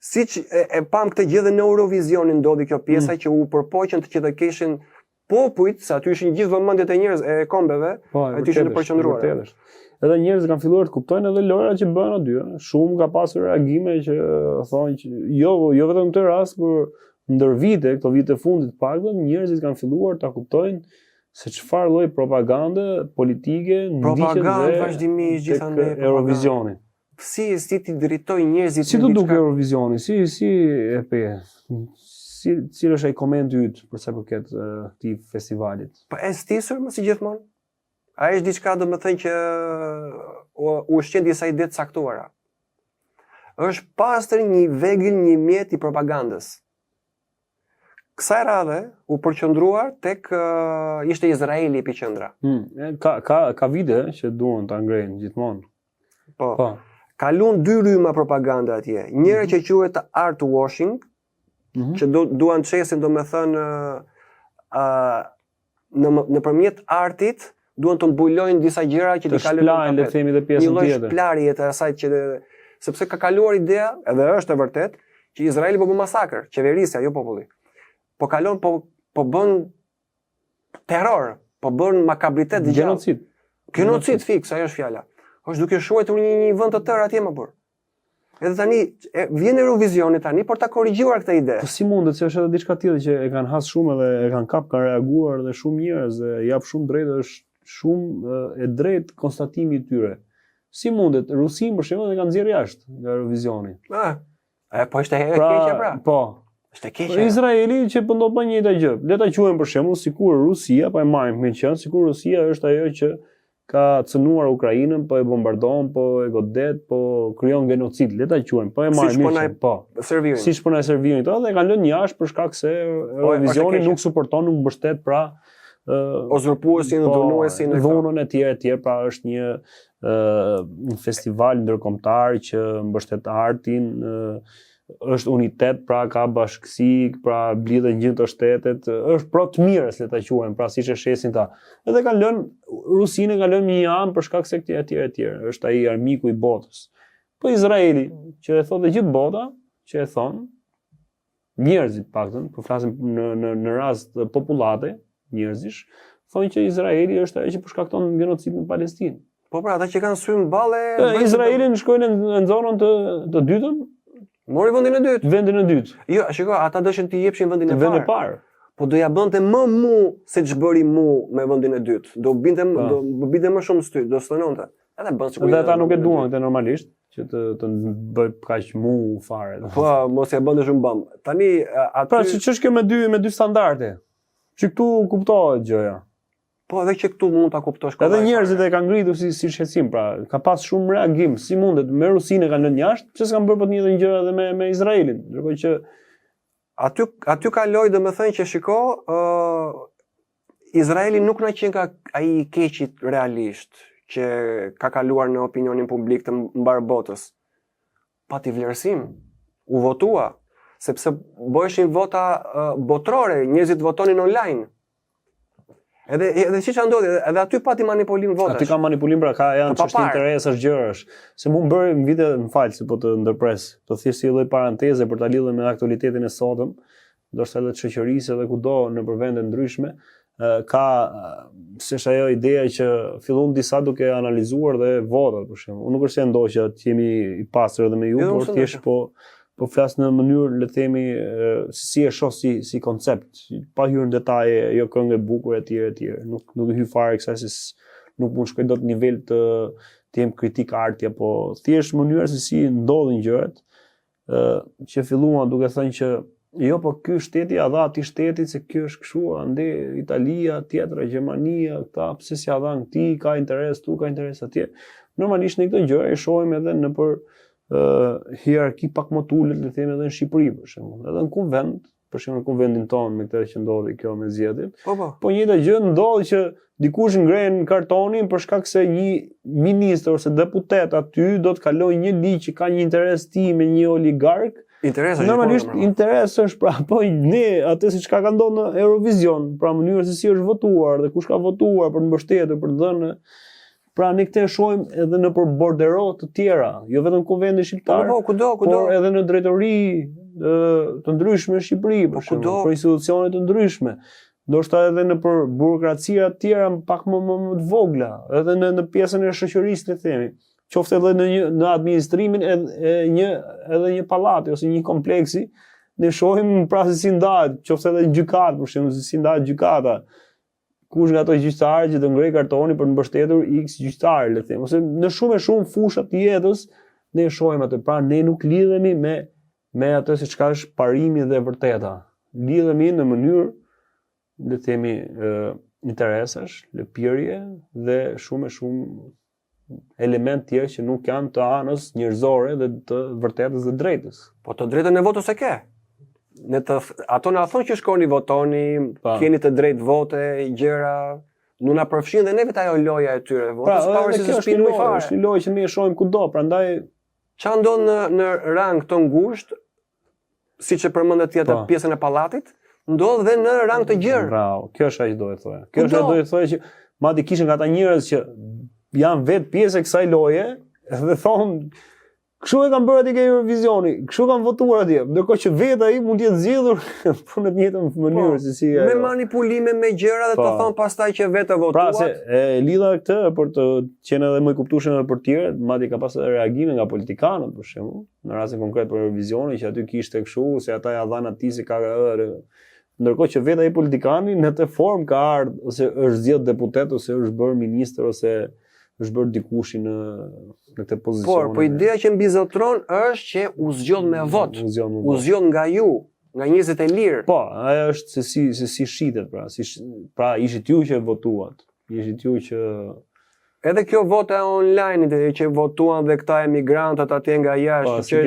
Siç e pam këtë gjë dhe në Eurovisionin ndodhi kjo pjesa që u përpoqën që të kishin popujt, se aty ishin gjithë vëmendjet e njerëz e kombeve, aty ishin të përqendruara. Edhe njerëzit kanë filluar të kuptojnë edhe lojrat që bëhen aty. Shumë ka pasur reagime që thonë që jo vetëm në këtë rast, por ndër vite, këto vite fundit paktën, njerëzit kanë filluar ta kuptojnë se çfarë lloj propagande politike ndiqet dhe vazhdimisht gjithandaj Eurovisioni. Si ti dritoj njerëzit si do duke Eurovisioni, si e pe. Cili është ai komenti yt për sa përket këtij festivalit? Po e stisur më si gjithmonë. Ai është diçka do të thënë që u shqen disa ide të caktuara. Është pastër një vegël, një mjet i propagandës. kësaj radhe u përqendruar tek ishte Izraeli epiqendra. Ka vide që duan ta ngrejnë gjithmonë. Po. Kalun 2 rryma propaganda atje. Njëra që quhet art washing, që duan çesin domethënë nëpërmjet artit duan të mbulojnë disa gjëra që të shplajnë le themi dhe pjesën tjetër. Një lloj shplarje të asaj që sepse ka kaluar ideja, edhe është e vërtet, që Izraeli po bën masakër, qeverisja, jo populli. Po kalon po bën terror, po bën makabritet dhe genocid. Genocid fiks, ajo është fjala. Është duke shuajtur një vend të tërë atje më burr. Edhe tani vjen Eurovisioni tani për ta korrigjuar këtë ide. Po si mundet, se është edhe diçka tjetër që e kanë has shumë dhe e kanë kap, kanë reaguar dhe shumë njerëz dhe jap shumë drejtë, është shumë e drejtë konstatimi i tyre. Si mundet? Rusin për shembull e kanë nxjerrë jashtë nga Eurovisioni. Po është e keqja pra. Po. Është e keqja. Izraeli që po ndodh një njëjtë gjë. Le ta quajmë për shembull sikur Rusia, pa e marrim me qenë, sikur Rusia është ajo që ka cënuar Ukrainën, po e bombardon, po e godet, po krijon genocid. Le ta quajmë, po e marrim me qenë. Po. Servirin. Siç po na servirin këto dhe kanë lënë jashtë për shkak se Eurovisioni nuk suporton, nuk mbështet pra uzurpuesin, dhunuesin, dhunën e tjerë, pra është një festival ndërkombëtar që mbështet artin, është unitet, pra ka bashkësi, pra blidhen gjithë të shtetet, është pro të mirës, le ta quajmë, pra siç e shesin ta. Edhe kanë lënë Rusinë kanë lënë një anë për shkak se etj. Është ai armiku i botës. Po Izraeli, që e thotë gjithë bota, që e thon njerëzit paktën, po flasim në rast popullate, njerëzish, thonë që Izraeli është ajo që përshkakton genocidin në Palestinë. Po pra, ata që kanë sy në balle... Izraelin shkojnë në zonën të dytën, mori vendin e dytë. Vendin e dytë. Jo, shiko, ata dëshin të jepshin vendin e parë. Vendin e parë. Po do ja bënte më mu se ç'bëri mu me vendin e dytë. Do binte më shumë sty, do stënonte. Edhe bën sikur. Dhe ata nuk e duan këtë normalisht, që të bëj kaq mu fare. Po, mos ja bënte shumë bëm. Tani aty. Pra, ç'është kjo me dy standarde? Që këtu kuptohet gjëja. Po edhe që këtu mund ta kuptosh kollaj. Edhe njerëzit e kanë ngritur si shqetësim, pra ka pas shumë reagim. Si mundet me Rusinë kanë lënë jashtë, pse s'kan bërë po të njëjtën gjë edhe me Izraelin? Ndërkohë që aty kaloi domethënë që shiko, Izraeli nuk na qen ka ai i keqit realisht që ka kaluar në opinionin publik të mbar botës. Pati vlerësim, u votua, sepse bëheshin vota botrore, njerëzit votonin online. Edhe siç ndodhi, edhe aty pati manipulim votash. Aty ka manipulim, pra janë çështje interesash, gjërash. Se mund bëri në vite, më fal, se po të ndërpres. Do thjesht si lloj paranteze për ta lidhur me aktualitetin e sotëm, ndoshta edhe të shoqërisë edhe kudo nëpër vende ndryshme, ka s'është ajo ideja që fillon disa duke analizuar dhe votat për shembull. Unë nuk është se ndoqja të jemi i pastër edhe me ju, por thjesht po flas në mënyrë, le të themi, si e shoh si koncept, pa hyrë në detaje, jo këngë e bukur etj. Nuk e hy fare kësaj se nuk mund shkoj dot në nivel të jem kritik arti, apo thjesht mënyra se si ndodhin gjërat, që filluan duke thënë që jo, po ky shteti ja dha atij shtetit se ky është kështu, ande Italia, tjetra, Gjermania, këta pse s'ja dhan këtij, ka interes tu, ka interes atje. Normalisht në këtë gjë e shohim edhe nëpër hierarki pak më të ulët, le të themi edhe në Shqipëri për shembull. Edhe në konvent, për shembull në konventin tonë me këtë që ndodhi kjo me zgjedhjet. Po njëjta gjë ndodh që dikush ngren kartonin për shkak se një ministër ose deputet aty do të kalojë një ligj që ka një interes tim me një oligark. Normalisht interesi është pra po ne atë siç ka ndodhur në Eurovision, pra mënyra se si është votuar dhe kush ka votuar për të mbështetur, për të dhënë. Pra ne këtë shohim edhe në për bordero të tjera, jo vetëm konvente shqiptare, kudo. Por edhe në drejtori të ndryshme në Shqipëri, për shembull, për institucione të ndryshme. Ndoshta edhe në për burokracia të tjera pak më të vogla, edhe në pjesën e shoqërisë, le të themi. Qoftë edhe në administrimin edhe një pallati ose një kompleksi, ne shohim pra se si ndahet, qoftë edhe gjykat, për shembull, se si ndahet gjykata. Kush nga ato gjyqtarë që të ngrej kartoni për të mbështetur X gjyqtarë, le të them, ose në shumë fusha të jetës ne shohim atë. Pra ne nuk lidhemi me atë se çka është parimi dhe vërteta. Lidhemi në mënyrë, le të themi, interesash, lëpirje dhe shumë element tjerë që nuk janë të anës njerëzore dhe të vërtetës dhe drejtës. Po të drejtën e votës e ke. ato na thonë që shkoni votoni, keni të drejtë vote, gjëra, nuk na përfshin dhe neve ajo loja e tyre vote. Pra, kjo është një lojë që ne e shohim kudo, prandaj ç'a ndon në rang të ngushtë, siç e përmendet tjetër pjesën e pallatit, ndodh dhe në rang të gjerë. Bravo, kjo është ajo që do të thoya. Kjo është ajo do të thoya që madje kishin ata njerëz që janë vetë pjesë e kësaj loje dhe thonë kështu e kanë bërë aty ke Eurovisioni, kështu kanë votuar atje, ndërkohë që vetë ai mund të jetë zgjedhur në të njëjtën mënyrë si me manipulime me gjëra dhe të thonë pastaj që vetë votuat. Pra se e lidha këtë për të qenë edhe më i kuptueshëm edhe për tjerë, madje ka pasur reagime nga politikanët për shembull, në rastin konkret për Eurovisionin që aty kishte kështu se ata ja dhanë atij si KRR. Ndërkohë që vetë ai politikani në të formë ka ardhur ose është zgjedhur deputet ose është bërë ministër ose është bërë dikush në këtë pozicion. Po ideja që mbizotron është që u zgjodh me vot. U zgjodh nga ju, nga njerëzit e lirë. Po, ajo është se si shitet pra, pra ishit ju që votuat. Ishit ju që edhe kjo vota online që votuan dhe këta emigrantët atje nga jashtë, që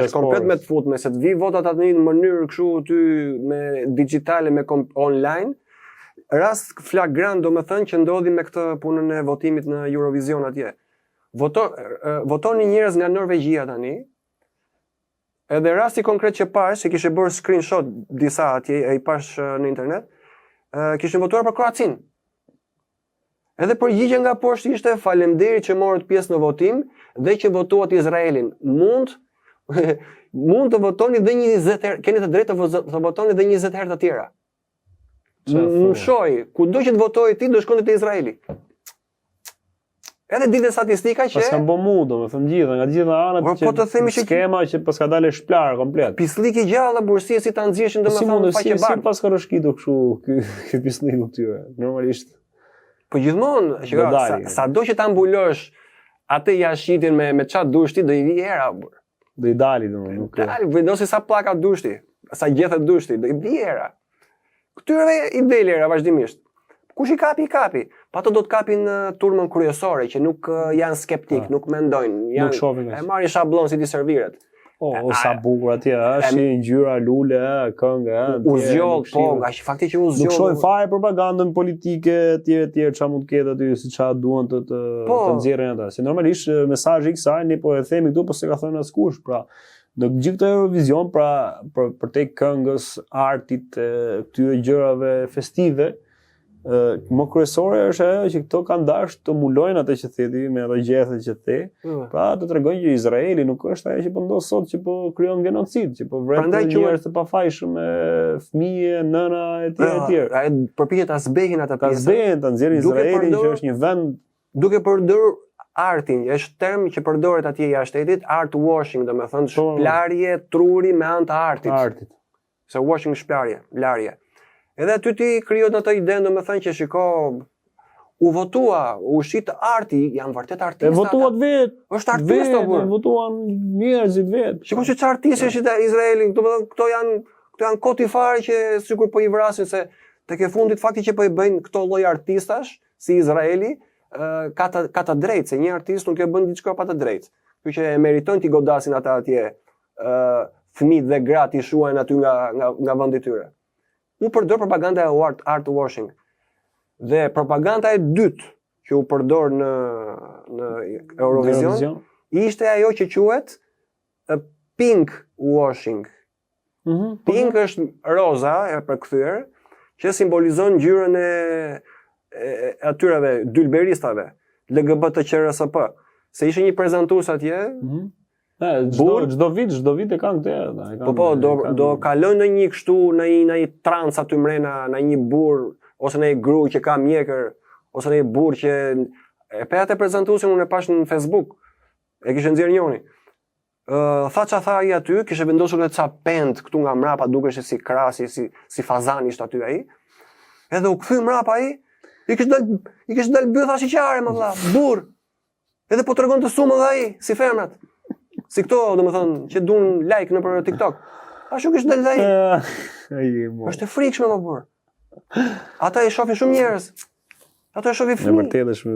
është komplet me të futme, se të vi votat atë në mënyrë kështu ty me digjitale, me online. Rast flagrant do me thënë që ndodhi me këtë punën e votimit në Eurovision atje. Votoni njerëz nga Norvegjia tani, edhe rasti konkret që pash, që kishe bërë screenshot disa atje, e i pash në internet, kishin votuar për Kroacin. Edhe përgjigja nga poshtë ishte faleminderit që morët pjesë në votim dhe që votuat Izraelin. Mund të votoni dhe 20 herë, keni të drejtë të votoni dhe 20 herë të tjera. Në shoj, ku do që të votoj ti, do shkoni te Izraeli. Edhe ditë statistika që pas kanë bë mu, domethënë gjithë nga gjitha anët që skema që pas ka dalë shplar komplet. Pislik i gjallë bursie si ta nxjeshin domethënë faqe bardhë. Si pas ka rëshkitur kështu ky pislik këtyre. Normalisht. Po gjithmonë, sado që ta mbulosh atë jashitin me çat dushti do i vi era burr. Do i dali domethënë nuk. Dali, vendosi sa pllaka dushti, sa gjethet dushti, do i vi era. Këtyreve i del era vazhdimisht. Kush i kapi, i kapi. Pa ato do të kapin turmën kryesore që nuk janë skeptik, nuk mendojnë, e marrin shablon si ti serviret. O sa bukur atje, është ngjyra lule, këngë, u zgjoll, po, nga që fakti që u zgjoll. Nuk shohin fare propagandën politike etj çfarë mund të ketë aty, si çfarë duan të nxjerrin ata. Si normalisht mesazhi i kësaj ne po e themi këtu, po se ka thënë askush, pra në gjithë këtë Eurovision, pra për te këngës, artit, këtyre gjërave festive, më kryesore është ajo që këto kanë dashur të mulojnë atë që theti me ato gjethet që the, pra të tregojnë që Izraeli nuk është ajo që po ndodh sot që po krijon genocid, që po vren njerëz të pafajshëm, fëmijë, nëna etj. Ai përpiqet ta zbehin ata pjesë. Ta zbehin, ta nxjerrin Izraelin që është një vend duke përdorur artin, është term që përdoret atje jashtë shtetit, art washing, domethënë shplarje truri me anë të artit. Se washing shplarje, larje. Edhe aty ti krijohet ato ide, domethënë që shiko, u votua, u shit arti, janë vërtet artistë. E votuat vetë. Është artist apo? Votuan njerëzit vetë. Shikoj se çfarë artistë është Izraeli, domethënë këto janë koti fare që sikur po i vrasin se tek e fundit fakti që po i bëjnë këto lloj artistash si Izraeli, ka të drejtë, se një artist nuk e bën diçka pa të drejtë. Kështu që e meritojnë t'i godasin ata atje, fëmijët dhe gratë i shuajnë aty nga vendi i tyre. U përdor propaganda e art washing. Dhe propaganda e dytë që u përdor në Eurovision ishte ajo që quhet pink washing. Pink është roza e përkthyer që simbolizon ngjyrën e atyreve dylberistave, LGBTQRSP. Se ishte një prezantues atje. Çdo vit e kanë këtë. Po, do kalojnë në një kështu, në një trans aty mrena, në një burr ose në një gru që ka mjekër, ose në një burr që e pe atë prezantuesin unë e pash në Facebook. E kishte nxjerr njëri. Tha ai aty, kishte vendosur edhe ca pend këtu nga mrapa, dukeshte si krasi, si fazani ishte aty ai. Edhe u kthy mrapa ai, i kishte dal bytha shiqare më valla, burr. Edhe po tregon të sumë dhe ai, si femrat. Si këto, domethënë, që duan like nëpër TikTok. Ashtu kishte dal ai. Është e frikshme më burr. Ata e shohin shumë njerëz. Ata e shohin fëmijë. Në vërtetë është.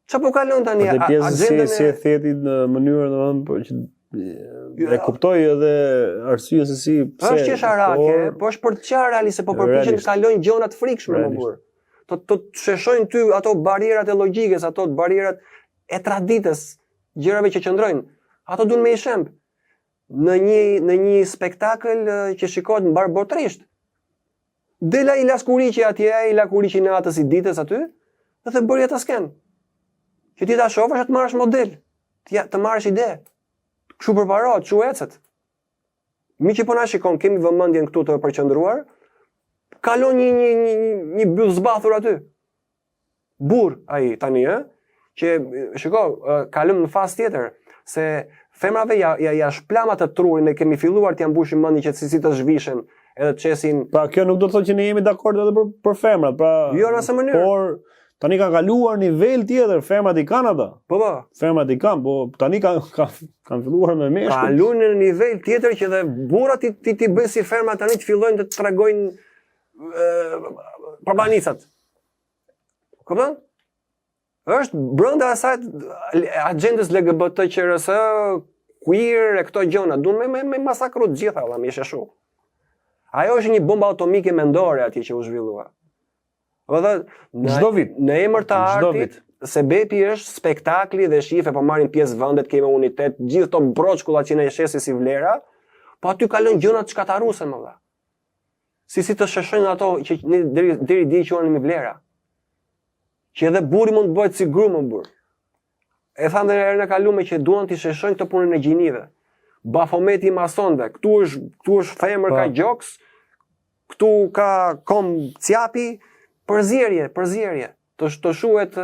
Çfarë po kalon tani? Si e theti në mënyrë domethënë që e kuptoj edhe arsyeën se si pse. Është qesharake, po është për të qarë realisht se po përpiqen të kalojnë gjëra të frikshme më burr. Të sheshojnë ty ato barierat e logjikës, ato barierat e traditës, gjërave që qëndrojnë. Ato duan me i shemb. Në një spektakël që shikohet mbar botërisht. Dela i Laskuriqi atje, i Lakuriqi natës i ditës aty, dhe bëri atë sken. Që ti ta shohësh atë marrësh model, të marrësh ide. Kështu përparohet, kështu ecet. Mi që po na shikon, kemi vëmendjen këtu të përqendruar, kalon një byll zbathur aty. Burr ai tani, që shiko, kalojmë në fazë tjetër, se femrave ja shplam atë trurin e kemi filluar t'ja mbushim mendin që si të zhvishen edhe të çesin. Pra kjo nuk do të thotë që ne jemi dakord edhe për femrat, pra. Jo në asnjë mënyrë. Por tani ka kaluar nivel tjetër, femrat i kanë ata. Po. Femrat i kanë, po tani kanë filluar me meshkuj. Kaluan në nivel tjetër që dhe burrat ti bëjnë si femrat tani të fillojnë të tregojnë përbanicat. Kupton? Është brenda asaj agendës LGBT QRS, queer e këto gjëra, duan me masakru të gjitha, valla, më sheshu. Ajo është një bombë atomike mendore atje që u zhvillua. Çdo vit. Në emër të artit, sebepi është spektakli dhe shife, po marrin pjesë vendet, kemi unitet, gjithë to broçkullat që ne shesim si vlera, po aty kalojnë gjëra të shkataruese më valla. Si të sheshojnë ato që ne deri dje quhen me vlera. Që edhe burri mund të bëhet si gru më burr. E thanë herën e kaluar që duan të sheshojnë këtë punën e gjinive. Bafometi i masonëve, këtu është femër ka gjoks, këtu ka kom cjapi, përzierje. Të shuhet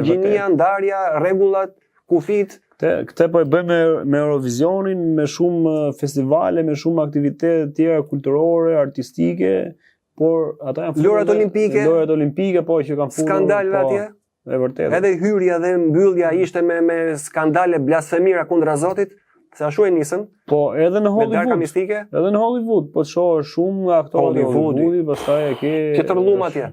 gjinia, ndarja, rregullat, kufit. Këtë po e bëjmë me Eurovisionin, me shumë festivale, me shumë aktivitete tjera kulturore, artistike, por ata janë Lojrat olimpike, po që kanë futur skandale atje. E vërtetë. Edhe hyrja dhe mbyllja ishte me skandale blasfemira kundra Zotit, se ashtu e nisën. Po edhe në Hollywood. Me darka mistike. Edhe në Hollywood, po të shohësh shumë nga aktorët e Hollywoodit, pastaj e ke që tërllum atje.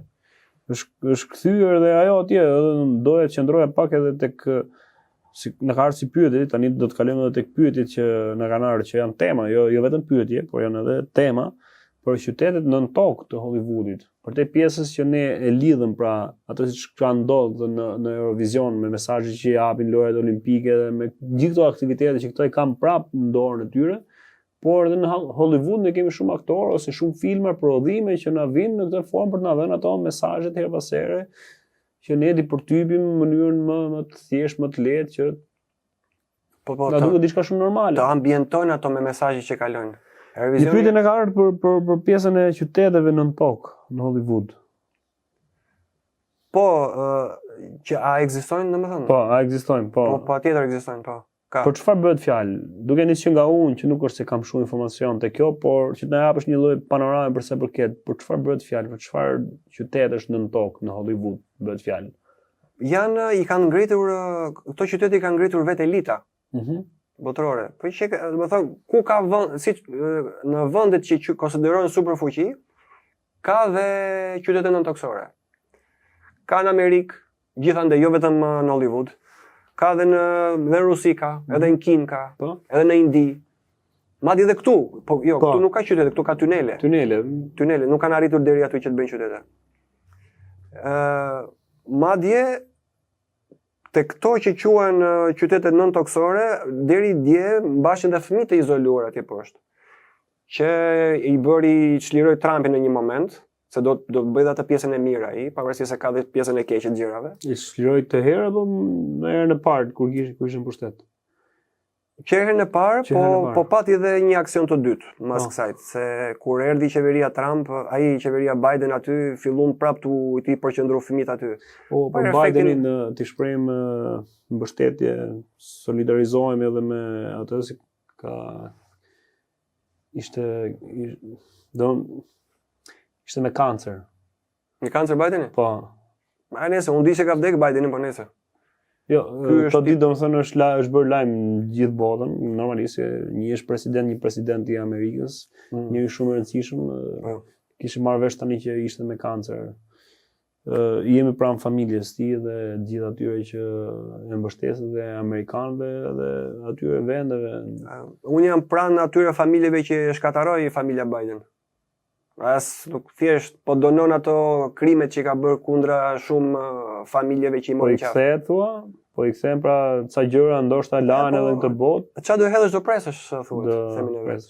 Është kthyer edhe ajo atje, edhe doja të qëndroja pak edhe tek në ka ardhur si pyetje, tani do të kalojmë edhe tek pyetjet që na kanë ardhur që janë tema, jo vetëm pyetje, por janë edhe tema për qytetet nën tokë të Hollywoodit. Për te pjesës që ne e lidhëm pra ato siç ka ndodhur në Eurovision me mesazhet që japin lojrat olimpike dhe me gjithë këto aktivitete që këto i kanë prapë në dorën e tyre, por edhe në Hollywood ne kemi shumë aktorë ose shumë filma prodhime që na vinë në këtë formë për të na dhënë ato mesazhet her pas here që ne di përtypim në mënyrën më të thjeshtë, më të lehtë që na duket diçka shumë normale. Të ambientojnë ato me mesazhet që kalojnë. Një pyetje në ka ardhur për pjesën e qyteteve nën tokë në Hollywood. Po, që a ekzistojnë domethënë? Po, a ekzistojnë, po. Po, patjetër ekzistojnë, po. Për çfarë bëhet fjalë? Duke nisur nga unë që nuk është se kam shumë informacion te kjo, por që të na japësh një lloj panorame për sa përket, për çfarë bëhet fjalë, për çfarë qytetesh nën tokë në Hollywood bëhet fjalë. I kanë ngritur këto qytete i kanë ngritur vetë elita. Botërore. Po që do të thonë ku ka vend, siç në vendet që konsiderohen superfuqi, ka dhe qytete nëntoksore. Ka në Amerikë, gjithandaj jo vetëm në Hollywood. Ka dhe në Rusi ka, edhe në Kinë ka, edhe në Indi. Madje edhe këtu, po jo, këtu nuk ka qytete, këtu ka tunele. Tunele, nuk kanë arritur deri aty që të bëjnë qytete. Madje te këto që quhen qytetet nëntoksore, deri dje mbashin dhe fëmijë të izoluar atje poshtë. Që i bëri çliroi Trumpin në një moment, se do të bëjë atë pjesën e mirë ai, pavarësisht se ka dhe pjesën e keqe të gjërave. I çliroi të herë apo në herën e parë kur ishin pushtet? Që herën e parë, po pati dhe një aksion të dytë mas kësaj, se kur erdhi qeveria Trump, ai qeveria Biden aty fillon prapë të përqendru fëmijët aty. Po Bidenin t'i shprehim mbështetje, solidarizohemi edhe me atë si ka ishte me kancer. Me kancer Bideni? Po. Ma nëse unë di se ka vdekë Bideni, po nëse. Jo, këto ditë domethënë është bërë lajm në gjithë botën, normalisht një president i Amerikës, një shumë i rëndësishëm, kishte marrë vesh tani që ishte me kancer. jemi pranë familjes ti dhe gjithë atyre që e mbështesin dhe amerikanëve dhe atyre vendeve. Unë jam pranë atyre familjeve që shkataroi familja Biden. Nuk thjesht po donon ato krimet që ka bërë kundra shumë familjeve që i morin qafë. Po i kthehet thua? Po i kthen pra ca gjëra ndoshta lahen edhe në këtë botë. Çfarë do hedhësh do presësh thuhet, themin e vet.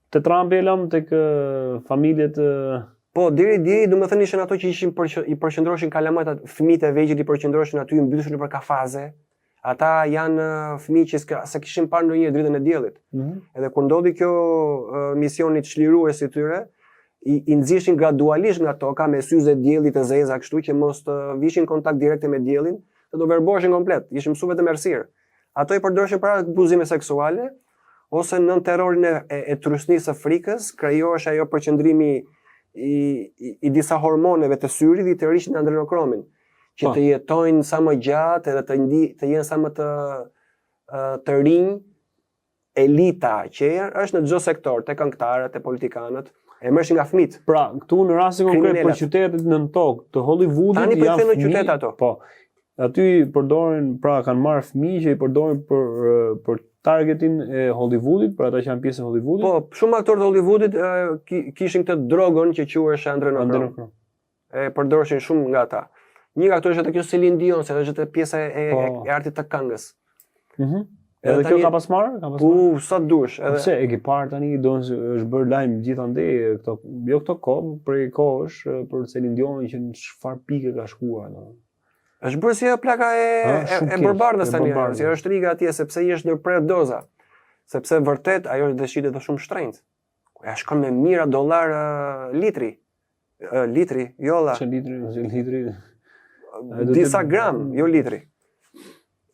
Te Trump e lam tek familjet. Po, deri do të thënë ishin ato që ishin i përqendroheshin kalamajt, fëmijët e vegjël i përqendroheshin aty, mbyteshin nëpër kafaze. Ata janë fëmijë që se kishin parë ndonjëherë dritën e diellit. Edhe kur ndodhi kjo misioni çlirues i tyre, i nxjishin gradualisht nga toka me syze e diellit të zeza kështu që mos të vishin kontakt direkte me diellin, dhe do verboheshin komplet. Ishin mësuar vetëm errësirë. Ato i përdorshin para abuzime seksuale ose nën terrorin e trysnisë së frikës, krijohesh ajo përqendrimi i disa hormoneve të syrit dhe të rrishin adrenokromin, që të jetojnë sa më gjatë edhe të jenë sa më të rinj elita që është në çdo sektor, te këngëtarët, te politikanët, e mëshin nga fëmijët. Pra, këtu në rastin konkret për qytetet nën tokë të Hollywoodit janë fëmijë. Tani në qytet ato. Po. Aty përdorin, pra kanë marrë fëmijë që i përdorin për targetin e Hollywoodit, për ata që janë pjesë e Hollywoodit. Po, shumë aktorë të Hollywoodit kishin këtë drogon që quhesh adrenokrom. E përdorshin shumë nga ata. Një nga ato është kjo Celine Dion, se është pjesa e artit të këngës. Edhe kjo ka pas marrë? Sa dush. Pse e ke parë tani është bërë lajm gjithandej këto kohë, prej kohësh për Celine Dion që në çfarë pike ka shkuar. Është bërë si plaka e barbardhës tani, si është riga atje, sepse i është ndërprer doza. Sepse vërtet ajo është dëshitet të shumë shtrenjtë. Ja shkon me mijëra dollar litri. Litri, jolla. Çe litri? Disa gram, jo litri.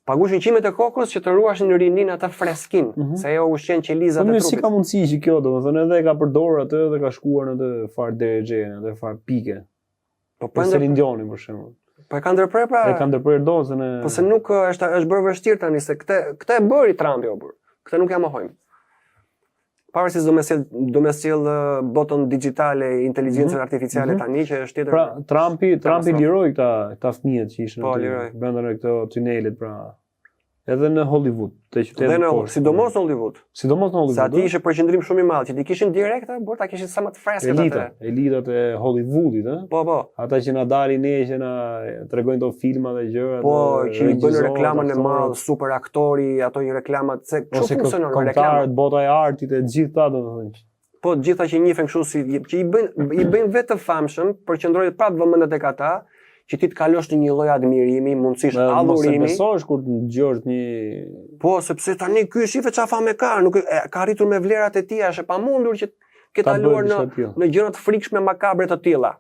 Pagushin qimet e kokës që të ruashin në rinin atë freskin, se ajo ushqen qelizat e trupit. Si ka mundësi që kjo, domethënë edhe ka përdorur atë dhe ka shkuar në atë farë derexhene, atë farë pike. Po Celine Dioni për shembull. Po e kanë ndërprer pra. E kanë ndërprer dozën e. Po se nuk është bërë vështirë tani se këtë e bëri Trumpi o burr. Këtë nuk ja mohojmë. Pavarësisht do me sjell botën digjitale, inteligjencën artificiale tani që është tjetër. Pra Trumpi liroi këta fëmijët që ishin brenda në këto tunelet pra. Edhe në Hollywood, te qytetet poshtë. Sidomos në Hollywood. Se aty ishte përqendrim shumë i madh, që ti kishin direkt, por ta kishin sa më të freskët atë. Elitat e Hollywoodit, ëh. Po. Ata që na dalin ne që na tregojnë to filma dhe gjëra. Po, që i bënë reklamën e madh, super aktori, ato i reklamat se çu funksionon reklamat. Bota e artit e gjitha domethënë. Po, gjitha që njihen kështu si që i bëjnë vetë të famshëm, përqendrohet prapë vëmendje tek ata. Që ti të kalosh në një lloj admirimi, mundësisht adhurimi. Mos e besosh kur të dëgjosh një. Po, sepse tani ky shife çfarë fame ka, nuk ka arritur me vlerat e tij, është e pamundur që të kaluar në gjëra të frikshme makabre të tilla.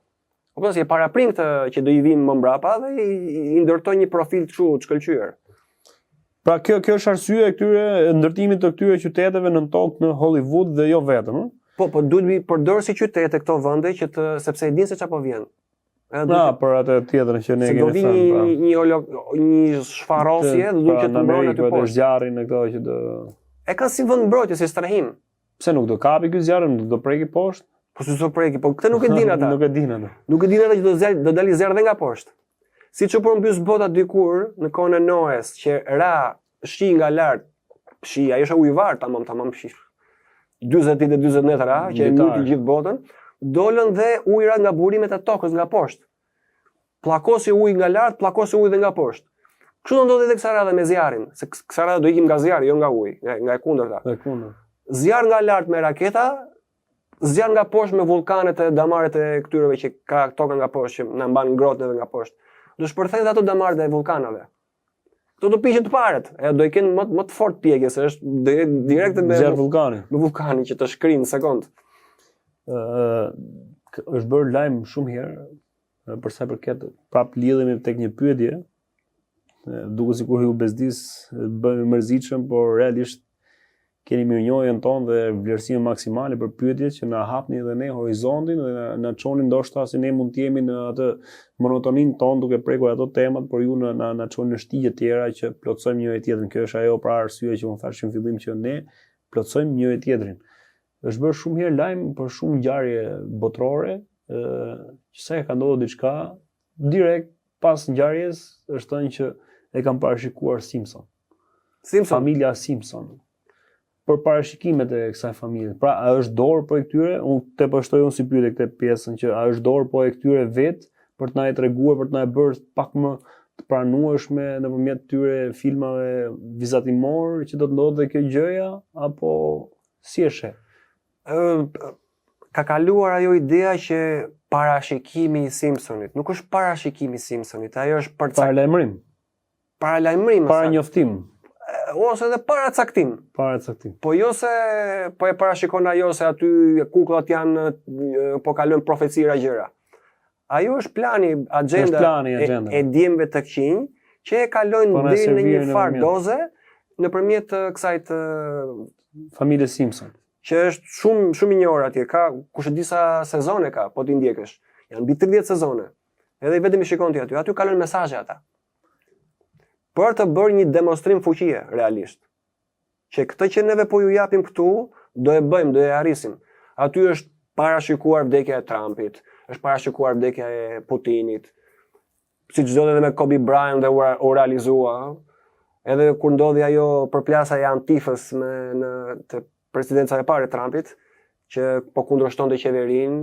Po si e paraprin këtë që do i vinë më mbrapa dhe i ndërtoj një profil kështu të shkëlqyer. Pra kjo është arsye e këtyre ndërtimit të këtyre qyteteve në tokë në Hollywood dhe jo vetëm, ëh? Po duhet mi përdorë si qytete këto vende sepse e dinë se çfarë po vjen. Për atë tjetër që ne kemi thënë. Një shfarosje dhe duhet që të mbrohen aty poshtë. Zjarrin në këto që do. E kanë si vend mbrojtje si strehim. Pse nuk do kapi ky zjarrin, do preki poshtë? Po si do preki, po këtë nuk e din ata. Nuk e din ata. Nuk e din ata që do dalë zjarr dhe nga poshtë. Siç u përmbys bota dikur në kohën e Noes, që ra shi nga lart. Shi, ajo është ujëvar tamam shi. 40 ditë 40 metra që e mbyti gjithë botën. Dolën dhe ujërat nga burimet e tokës nga poshtë. Plakosi ujë nga lart, plakosi ujë dhe nga poshtë. Kështu do ndodhi edhe kësaj radhe me zjarrin, se kësaj radhe do ikim nga zjarri, jo nga uji, nga e kundërta. Zjarr nga lart me raketa, zjarr nga poshtë me vulkanet e damaret e këtyreve që ka toka nga poshtë që na mban ngrohtën edhe nga poshtë. Do shpërthejnë ato damaret e vulkanave. Këto do piqen të paret, do i kenë më të fortë pjekje, se është direkt me zjarr vulkani. Me vulkanin që të shkrin në sekond. Është bërë lajm shumë herë për sa i përket prap lidhemi tek një pyetje, duke sikur ju bezdis bëhemi mërzitshëm, por realisht keni mirënjohjen tonë dhe vlerësimin maksimale për pyetjet që na hapni edhe ne horizontin dhe na çonin ndoshta se ne mund të jemi në atë monotoninë tonë duke prekur ato temat, por ju na çonin në shtigje të tjera që plotësojmë njëri tjetrin. Kjo është ajo pra arsye që unë thash në fillim që ne plotësojmë njëri tjetrin. Është bërë shumë herë lajm për shumë ngjarje botërore që sa e ka ndodhur diçka direkt pas ngjarjes është thënë që e kanë parashikuar Simpson. Familja Simpson. Për parashikimet e kësaj familje. Pra, a është dorë po e këtyre? Unë te poshtoj unë si pyetje këtë pjesën që a është dorë po e këtyre vetë për të na e treguar, për të na e bërë pak më të pranueshme nëpërmjet këtyre filmave vizatimor që do të ndodhte kjo gjëja apo si e sheh? Ka kaluar ajo idea që parashikimi i Simpsonit. Nuk është parashikimi i Simpsonit, ajo është paralajmërim. Paralajmërim, para njoftim. Ose edhe para caktim. Para caktim. Po jo se po e parashikon ajo se aty kukullat janë po kalojnë profecira gjëra. Ajo është plani, agenda e djemve të këqinj që e kalojnë deri në një farë doze nëpërmjet kësaj të familjes Simpson. Që është shumë i njohur atje, ka kush e di sa sezone ka, po ti ndjekësh. Janë mbi 30 sezone. Edhe vetëm i shikon ti aty. Aty kalojnë mesazhe ata. Për të bërë një demonstrim fuqie, realisht. Që këtë që neve po ju japim këtu, do e bëjmë, do e arrisim. Aty është parashikuar vdekja e Trumpit, është parashikuar vdekja e Putinit, si që ndodhi edhe me Kobe Bryant dhe u realizua, edhe kur ndodhi ajo përplasja e Antifës të presidenca e parë e Trumpit, që po kundërshtonte qeverinë,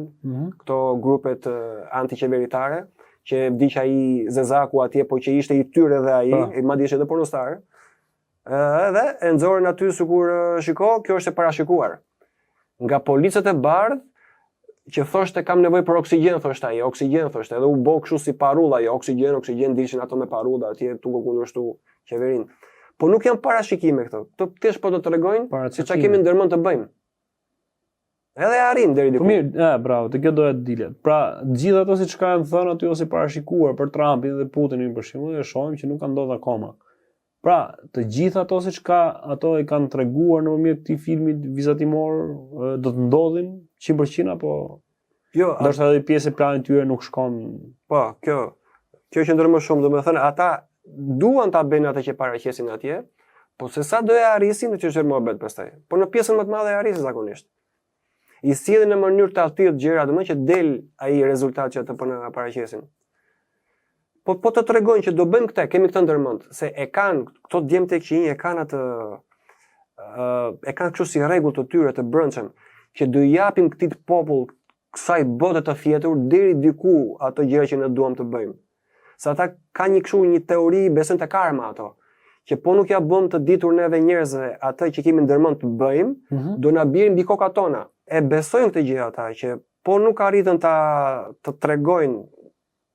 këto grupet antiqeveritare, që vdiq ai Zezaku atje, po që ishte i tyre dhe ai, madje ishte edhe pornostar. Edhe e nxorën aty sikur shiko, kjo është e parashikuar. Nga policët e bardh që thoshte kam nevojë për oksigjen, thoshte ai, oksigjen thoshte, edhe u bë kështu si parulla ajo, oksigjen dilshin ato me parulla atje tu kundërshtu qeverinë. Po nuk janë parashikime këto. Këto thjesht po do të tregojnë se çka kemi ndërmend të bëjmë. Edhe arrin deri diku. Po mirë, bravo, te kjo doja të dilet. Pra, gjithë ato siç kanë thënë aty ose parashikuar për Trumpin dhe Putinin për shembull, e shohim që nuk ka ndodhur akoma. Pra, të gjithë ato siç ato e kanë treguar nëpërmjet këtij filmi vizatimor, do të ndodhin 100% apo jo, ndoshta edhe pjesë e planit tyre nuk shkon. Po, kjo qëndron më shumë, domethënë ata duan ta bëjnë atë që paraqesin atje, po se sa do e arrisin në çështën e mohabet pastaj. Po në pjesën më të madhe e arrisin zakonisht. I sillin në mënyrë të allëtit gjëra, domethënë që del ai rezultat që ato po na paraqesin. Po të tregojnë që do bëjmë këtë, kemi këtë ndërmend, se e kanë këto djem të këqinj, e kanë atë e kanë kështu si rregull të tyre të brendshëm, që do i japim këtij popull kësaj bote të fjetur deri diku ato gjëra që ne duam të bëjmë. Se ata kanë një teori, besojnë te karma ato, që po nuk ja bëm të ditur neve njerëzve atë që kemi ndërmend të bëjmë, do na bjerë mbi kokat tona. E besojnë këtë gjë ata që po nuk arritën të tregojnë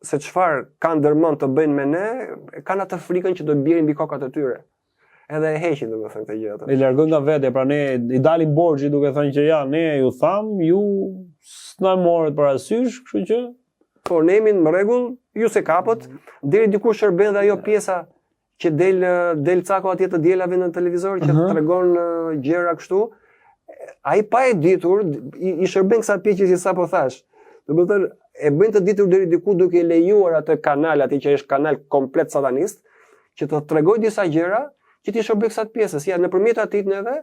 se çfarë kanë ndërmend të bëjnë me ne, kanë atë frikën që do bjerë mbi kokat e tyre. Edhe e heqin domethënë këtë gjë ata. E largojnë nga vetja, pra ne i dalim borxhi duke thënë që ja, ne ju tham, ju s'na morët parasysh, kështu që po ne jemi në rregull, ju se kapët, deri diku shërben dhe ajo pjesa që del cako atje të dielave në televizor që tregon gjëra kështu. Ai pa e ditur, i shërben kësaj pjese si sapo thash. Domethënë e bën të ditur deri diku duke lejuar atë kanal aty që është kanal komplet satanist, që të tregoj disa gjëra që ti shërbej kësaj pjesës. Ja nëpërmjet atij neve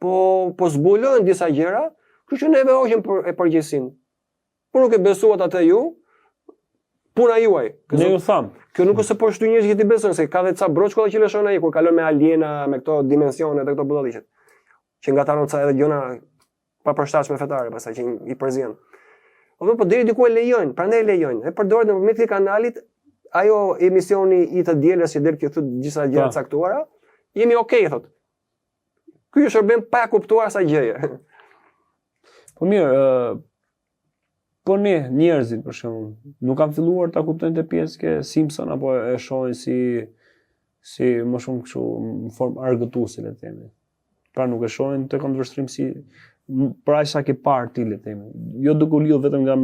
po zbulojnë disa gjëra, kështu që neve hoqim e përgjegjësinë. Po nuk e besuat atë ju, puna juaj. Ne ju tham. Kjo nuk është se po shtu njerëz që ti besojnë, se ka dhe ca broçkulla që lëshon ai kur kalon me aliena, me këto dimensione dhe këto budalliqet. Që ngataron ca edhe gjëra pa përshtatshme fetare, pastaj që i përzien. Po deri diku e lejojnë, prandaj e lejojnë. E përdoret nëpërmjet këtij kanalit ajo emisioni i të dielës që del këtu gjithsa gjëra caktuara, jemi okay thotë. Ky është shërbim pa e kuptuar sa gjëje. Po mirë, po ne njerëzit për shembull, nuk kanë filluar ta kuptojnë të pjesë ke Simpson apo e shohin si më shumë kështu në formë argëtuese le të themi. Pra nuk e shohin të kontrastrim si pra sa ke parë ti le të themi. Jo duke u lidhur vetëm nga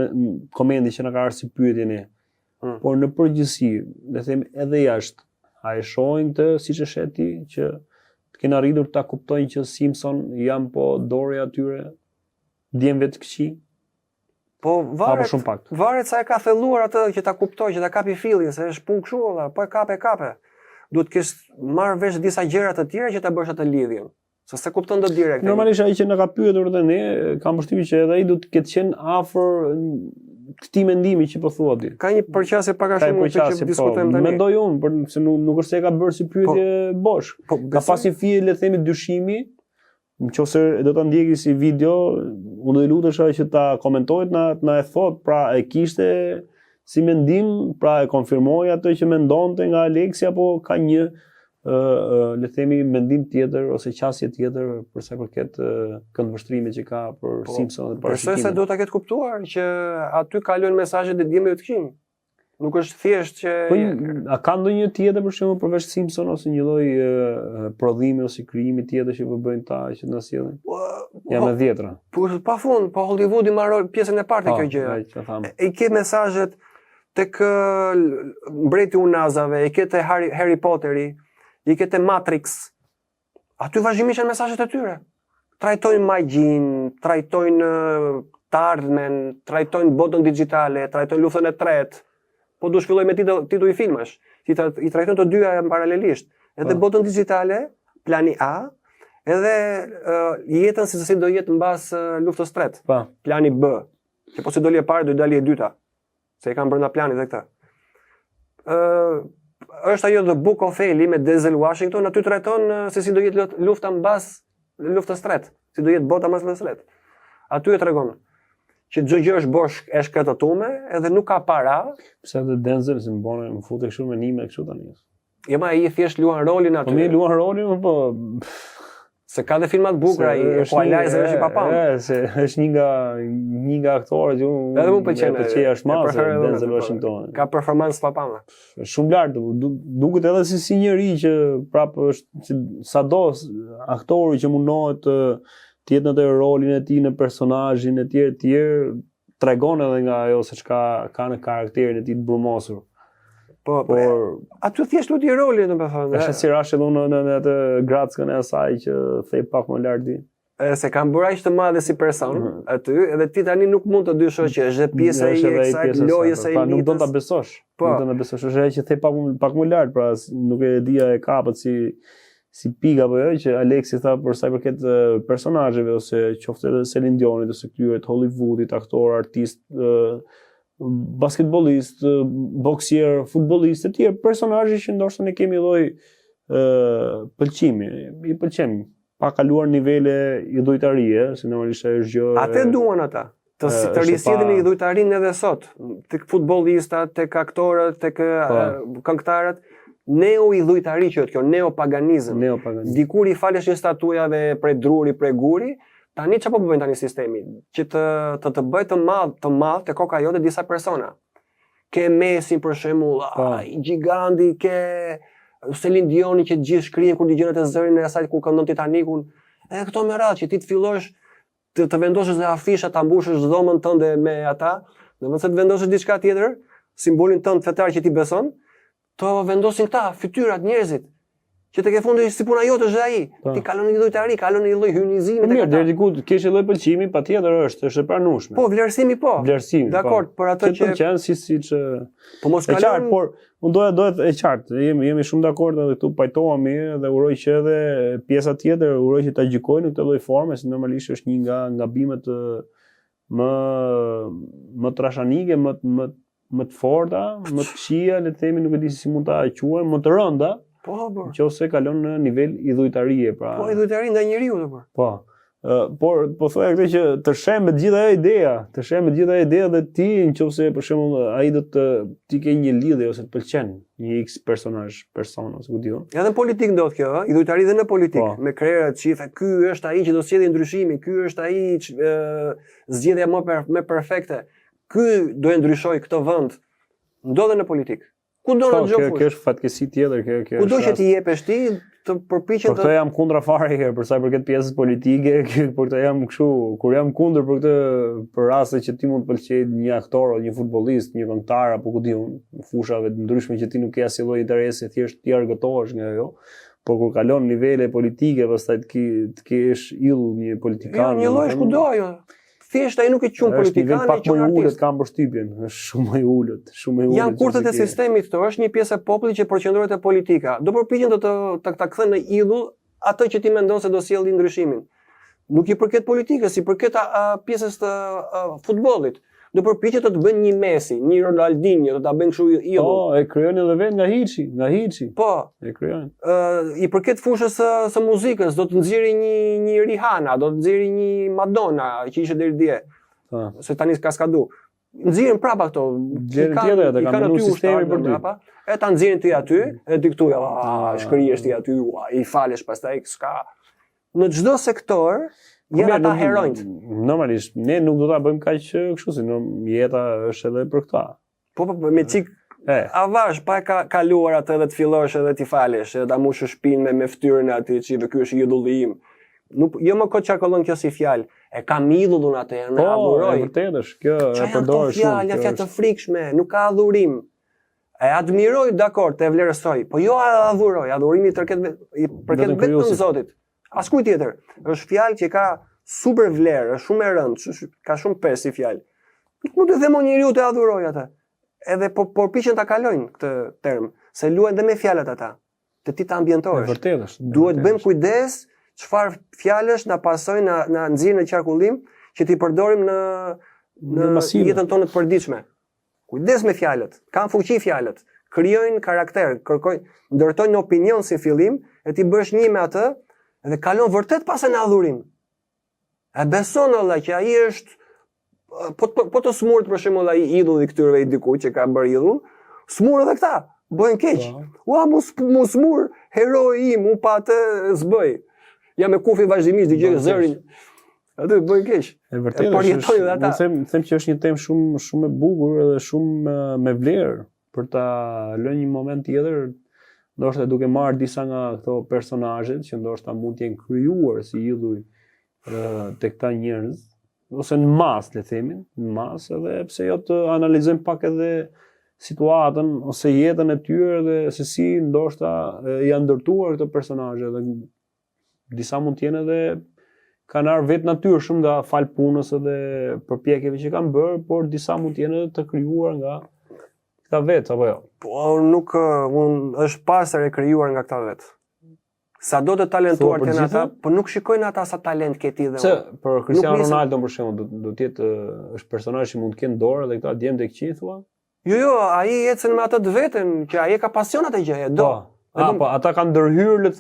komendi që na ka ardhur si pyetje ne. Por në përgjithësi, le të themi edhe jashtë, a e shohin të siç e sheh ti që të kenë arritur ta kuptojnë që Simpson janë po dorë atyre djemve të këqij? Po varet sa e ka thelluar atë që ta kuptoj, që ta kapi fillin, se është punë kështu valla, po e kape. Duhet të kesh marrë vesh disa gjëra të tjera që ta bësh atë lidhjen. Se kupton dot direkt. Normalisht ai që na ka pyetur dhe ne, kam përshtypjen që edhe ai do të ketë qenë afër këtij mendimi që po thua ti. Ka një përqasje pak a Ka një shumë përqasje, që diskutojmë tani. Mendoj unë, për se nuk është se ka bërë si pyetje bosh. Ka pas një fije, le të themi, dyshimi, nëse do ta ndjeki si video, unë do i lutesha që ta komentojë, na e thot, pra e kishte si mendim, pra e konfirmoi atë që mendonte nga Aleksi, apo ka një le të themi mendim tjetër ose qasje tjetër për sa i përket këndvështrimit që ka për Simpson dhe parashikimin. Besoj se do ta ketë kuptuar që aty kalojnë mesazhet e djemve të këqij. Nuk është thjesht që a ka ndonjë tjetër për shembull përveç Simpson ose një lloj prodhimi ose krijimi tjetër që po bëjnë ta që na sjellin? Jam e dhjetra. Po pafund, po Hollywoodi mbaroi pjesën e parë të kjo gjë. I ke mesazhet tek mbreti unazave, i ke te Harry Potteri, i ke te Matrix. Aty vazhdimisht janë mesazhet e tyre. Trajtojnë magjin, trajtojnë të ardhmen, trajtojnë botën digjitale, trajtojnë luftën e tretë. Po du shfilloj me titull i filmash. I trajtojnë të dyja paralelisht. Edhe botën digjitale, plani A, edhe jetën si do jetë mbas luftës së tretë. Plani B. Që po se doli e parë, do dali e dyta. Se i kanë brenda planit dhe këtë. Është ajo The Book of Eli me Denzel Washington, aty trajton se si do jetë lufta mbas luftës së tretë, si do jetë bota mbas luftës së tretë. Aty e tregon që çdo gjë është bosh, është shkretëtuar edhe nuk ka para. Pse edhe Denzel si më futet kështu me nime kështu tani. Jo, ma ai thjesht luan rolin aty. Po mi luan rolin, po se ka dhe filma të bukura ai, Equalizer është i papam. Se është një nga aktorët që edhe më pëlqen. Është mazë Denzel Washington. Ka performancë të papame. Është shumë lart, duket edhe si njëri që prapë është sado aktori që mundohet të jetë në të rolin e tij, në personazhin e tjerë, tregon edhe nga ajo se çka ka në karakterin e tij të brumosur. Por aty thjesht luti rolin, domethënë. Është si rash edhe në atë grackën e asaj që thej pak më lart di. Se kanë bërë aq të madhe si person aty, edhe ti tani nuk mund të dyshosh që është pjesa e kësaj lojës së elitës. Nuk do ta besosh. Nuk do ta besosh, është ajo që thej pak më lart, pra nuk e dia e kapët si pika apo jo që Aleksi tha për sa i përket personazheve ose qoftë edhe Celine Dionit ose këtyre të Hollywoodit, aktor, artist, basketbollist, boksier, futbollist, të tjerë personazhe që ndoshta ne kemi lloj pëlqimi, i pëlqen pa kaluar nivele idhujtarie, se normalisht është gjë. Atë duan ata. Të risjellin idhujtarinë edhe sot, tek futbollistat, tek aktorët, tek këngëtarët. Neo-idhujtari që kjo, neopaganizëm. Dikur i falesh një statujave prej druri, prej guri, tani çfarë po bëjnë tani sistemi? Që të bëjë të madh te koka jote disa persona. Ke Messi për shembull, giganti, ke Celine Dioni që gjithë shkrihen kur dëgjon atë zërin e asaj kur këndon Titanicun. Edhe këto me radhë që ti të fillosh të vendosësh dhe afisha ta mbushësh dhomën tënde me ata, domethënë të vendosësh diçka tjetër, simbolin tënd fetar që ti beson, të vendosin këta, fytyrat, njerëzit, që tek e fundi si puna jote është ai. Ti kalon një idhujtari, kalon një lloj hynizimi tek ata. Deri diku kesh lloj pëlqimi, patjetër është e pranueshme. Po, vlerësimi po. Vlerësimi. Dakor, për atë që pëlqen siç po mos kalon. Është qartë, por unë doja e qartë. Jemi shumë dakord edhe këtu pajtohemi dhe uroj që edhe pjesa tjetër uroj që ta gjykojnë në këtë lloj forme, se normalisht është një nga gabimet më trashanike, më të forta, më të këqija, le të themi, nuk e di si mund ta quajmë, më të rënda. Po. Nëse kalon në nivel idhujtarie, pra. Po, idhujtari ndaj njeriu do. Po. Por po thoya këtë që të shem me të gjitha ajo ideja, dhe ti nëse për shembull ai do të ti ke një lidhje ose të pëlqen një X person ose ku diun. Edhe në politik ndodh kjo, idhujtari dhe në politik, me krerat që ky është ai që do sjellë ndryshimin, ky është ai zgjedhja më perfekte. Ky do e ndryshoj këtë vend. Ndodhe në politik. Kudo në gjë fush. Kjo është fatkeqësi tjetër, kjo. Kudo që ti jepesh ti të përpiqen të. Por këtë jam kundra fare herë për sa i përket pjesës politike, por këtë jam kështu, kur jam kundër për këtë për raste që ti mund të pëlqejë një aktor ose një futbollist, një këngëtar apo ku diun, fushave të ndryshme që ti nuk ke asnjë lloj interesi, thjesht ti argëtohesh nga ajo. Por kur kalon nivele politike, pastaj të kesh ill një politikan. Një lloj kudo ajo. Thjesht ai nuk e quajnë politikanë, ai quajnë artist. Kam përshtypjen, është shumë më i ulët, Janë kurthet e sistemit këto, është një pjesë e popullit që përqendrohet te politika. Do përpiqen të ta kthejnë në idhull atë që ti mendon se do sjellë ndryshimin. Nuk i përket politikës, i përket pjesës të futbollit. do përpiqet të të bëjnë një Messi, një Ronaldinho, do ta bëjnë kështu idhull. Po, e krijojnë edhe vetë nga hiçi. Po, E krijojnë. I përket fushës së muzikës, do të nxjerrë një Rihanna, do të nxjerrë një Madonna që ishte deri dje. Po. Se tani ka skadu. Nxjerrin prapa këto. Nxjerrin tjetër, ata kanë një sistemi për ty. E ta nxjerrin ti aty, e ti këtu, shkrihesh ti aty, i falesh pastaj s'ka. Në çdo sektor janë ata heronjt. Normalisht ne nuk do ta bëjmë kaq kështu, si jeta është edhe për këtë. Po me çik avash pa ka kaluar atë edhe të fillosh edhe ti falesh, edhe ta mush shpinën me fytyrën e atij që ky është idulli im. Nuk jo më kot çakollon kjo si fjalë. E kam idhullun atë, në adhuroj. Po, vërtet është, kjo e përdor shumë. Fjalë të frikshme, nuk ka adhurim. E admiroj, dakord, e vlerësoj, po jo adhuroj, adhurimi përket vetëm Zotit. Askujt tjetër. Është fjalë që ka super vlerë, është shumë e rëndë, ka shumë pesë si fjalë. Nuk të themo njeriu të adhuroj atë. Edhe po përpiqen ta kalojnë këtë term, se luajnë dhe me fjalët ata. Të ti ta ambientohesh. Vërtet është. Duhet bëjmë kujdes çfarë fjalësh na pasojnë na nxjerrin në qarkullim që ti përdorim në jetën tonë të përditshme. Kujdes me fjalët. Kanë fuqi fjalët. Krijojnë karakter, ndërtojnë opinion si fillim, e ti bësh një me atë dhe kalon vërtet pasën në adhurim. E beson Allah që ai është po të smurt për shembull ai idhulli këtyreve i dikujt që ka bërë idhull, smur edhe këta, bëjnë keq. Ua mu smur heroi im, u pa atë s'bëj. Ja me kufi vazhdimisht dëgjoj zërin. Atë bëjnë keq. E vërtetë është. Them që është një temë shumë e bukur edhe shumë me vlerë për ta lënë një moment tjetër, ndoshta duke marrë disa nga këto personazhet që ndoshta mund të jenë krijuar si idhuj tek këta njerëz, ose në mas, le themin, në mas, edhe pse jo të analizojmë pak edhe situatën ose jetën e tyre dhe se si ndoshta janë ndërtuar këto personazhe dhe disa mund të jenë edhe kanë ardhur vetë natyrshëm nga fal punës edhe përpjekjeve që kanë bërë, por disa mund të jenë edhe të krijuar nga këta vetë apo jo. Po nuk është pasër e krijuar nga këta vetë. Sa do të talentuar të ata, po nuk shikojnë ata sa talent ke ti dhe unë. Për Cristiano Ronaldo për shembull, do të jetë është personazh që mund të kenë dorë dhe këta djem tek qi thua? Jo, ai ecën me atë të vetën, që ai ka pasion atë gjë, do. Po ata kanë ndërhyrë, le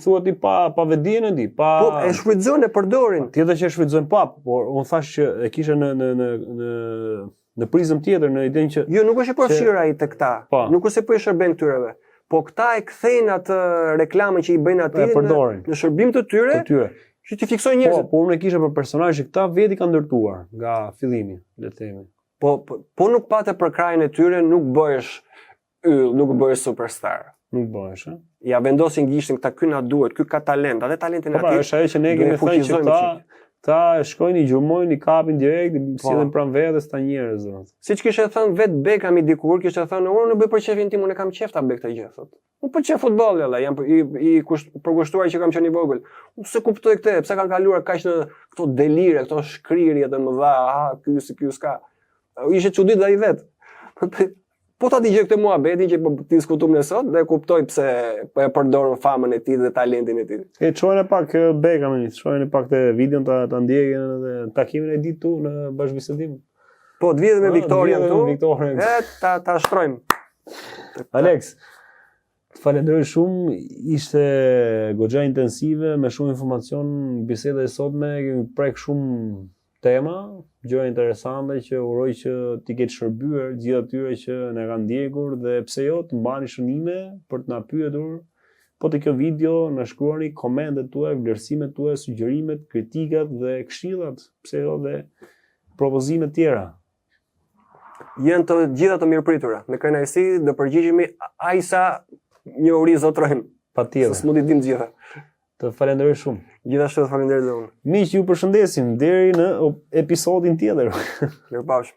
thuat i pa vedijen e di, pa. Po e shfrytëzojnë, e përdorin. Tjetër që e shfrytëzojnë por unë thash që e kisha në prizëm tjetër, në idenë që jo, nuk është e përfshirë ai tek këta. Nuk është se po i shërben këtyreve. Po këta e kthejnë atë reklamë që i bëjnë atij në shërbim të tyre. Që ti fiksojnë njerëzit. Po unë e kisha për personazhe këta veti kanë ndërtuar nga fillimi, le të themi. Po nuk patë për krajin e tyre, nuk bëhesh yll, nuk bëhesh superstar. Nuk bëhesh, ëh. Ja vendosin gishtin këta, ky na duhet, ky ka talent, atë talentin atij. Po është ajo që ne kemi thënë që ta shkojnë, i gjurmojnë, i kapin direkt, sillen pranë vetes ta njerëz. Siç kishte thënë vet Beckham i dikur, kishte thënë, unë nuk bëj për çefin tim, unë kam qef ta bëj këtë gjë, thotë. Unë pëlqej futbolli, alla, jam i përkushtuar që kam qenë i vogël. Unë se kuptoj këtë, pse kanë kaluar kaq në këto delire, këto shkrirje të mëdha, ky s'ka. Ishte çuditë ai vet. Po ta dëgjoj këtë muhabetin që po diskutojmë ne sot dhe kuptoj pse po e përdorën famën e tij dhe talentin e tij. E çojnë pak Beckhamin, çojnë pak te videon ta ndjekën edhe takimin e ditë tu në bashkëbisedim. Po të vjedhë me Viktorian tu. E ta shtrojmë. Alex, të falenderoj shumë, ishte goxha intensive me shumë informacion, biseda e sotme, kemi prek shumë tema, gjëra interesante që uroj që t'i ketë shërbyer gjithë atyre që na kanë ndjekur dhe pse jo të mbani shënime për të na pyetur. Po te kjo video na shkruani komentet tuaja, vlerësimet tuaja, sugjerimet, kritikat dhe këshillat, pse jo dhe propozimet tjera. Janë të gjitha të mirëpritura. Me kënaqësi do përgjigjemi aq sa njohuri zotrojmë. Patjetër. S'mund i dim të gjitha. Të falenderoj shumë. Gjithashtu të falenderoj dhe unë. Miq, ju përshëndesim deri në episodin tjetër. Mirupafshim.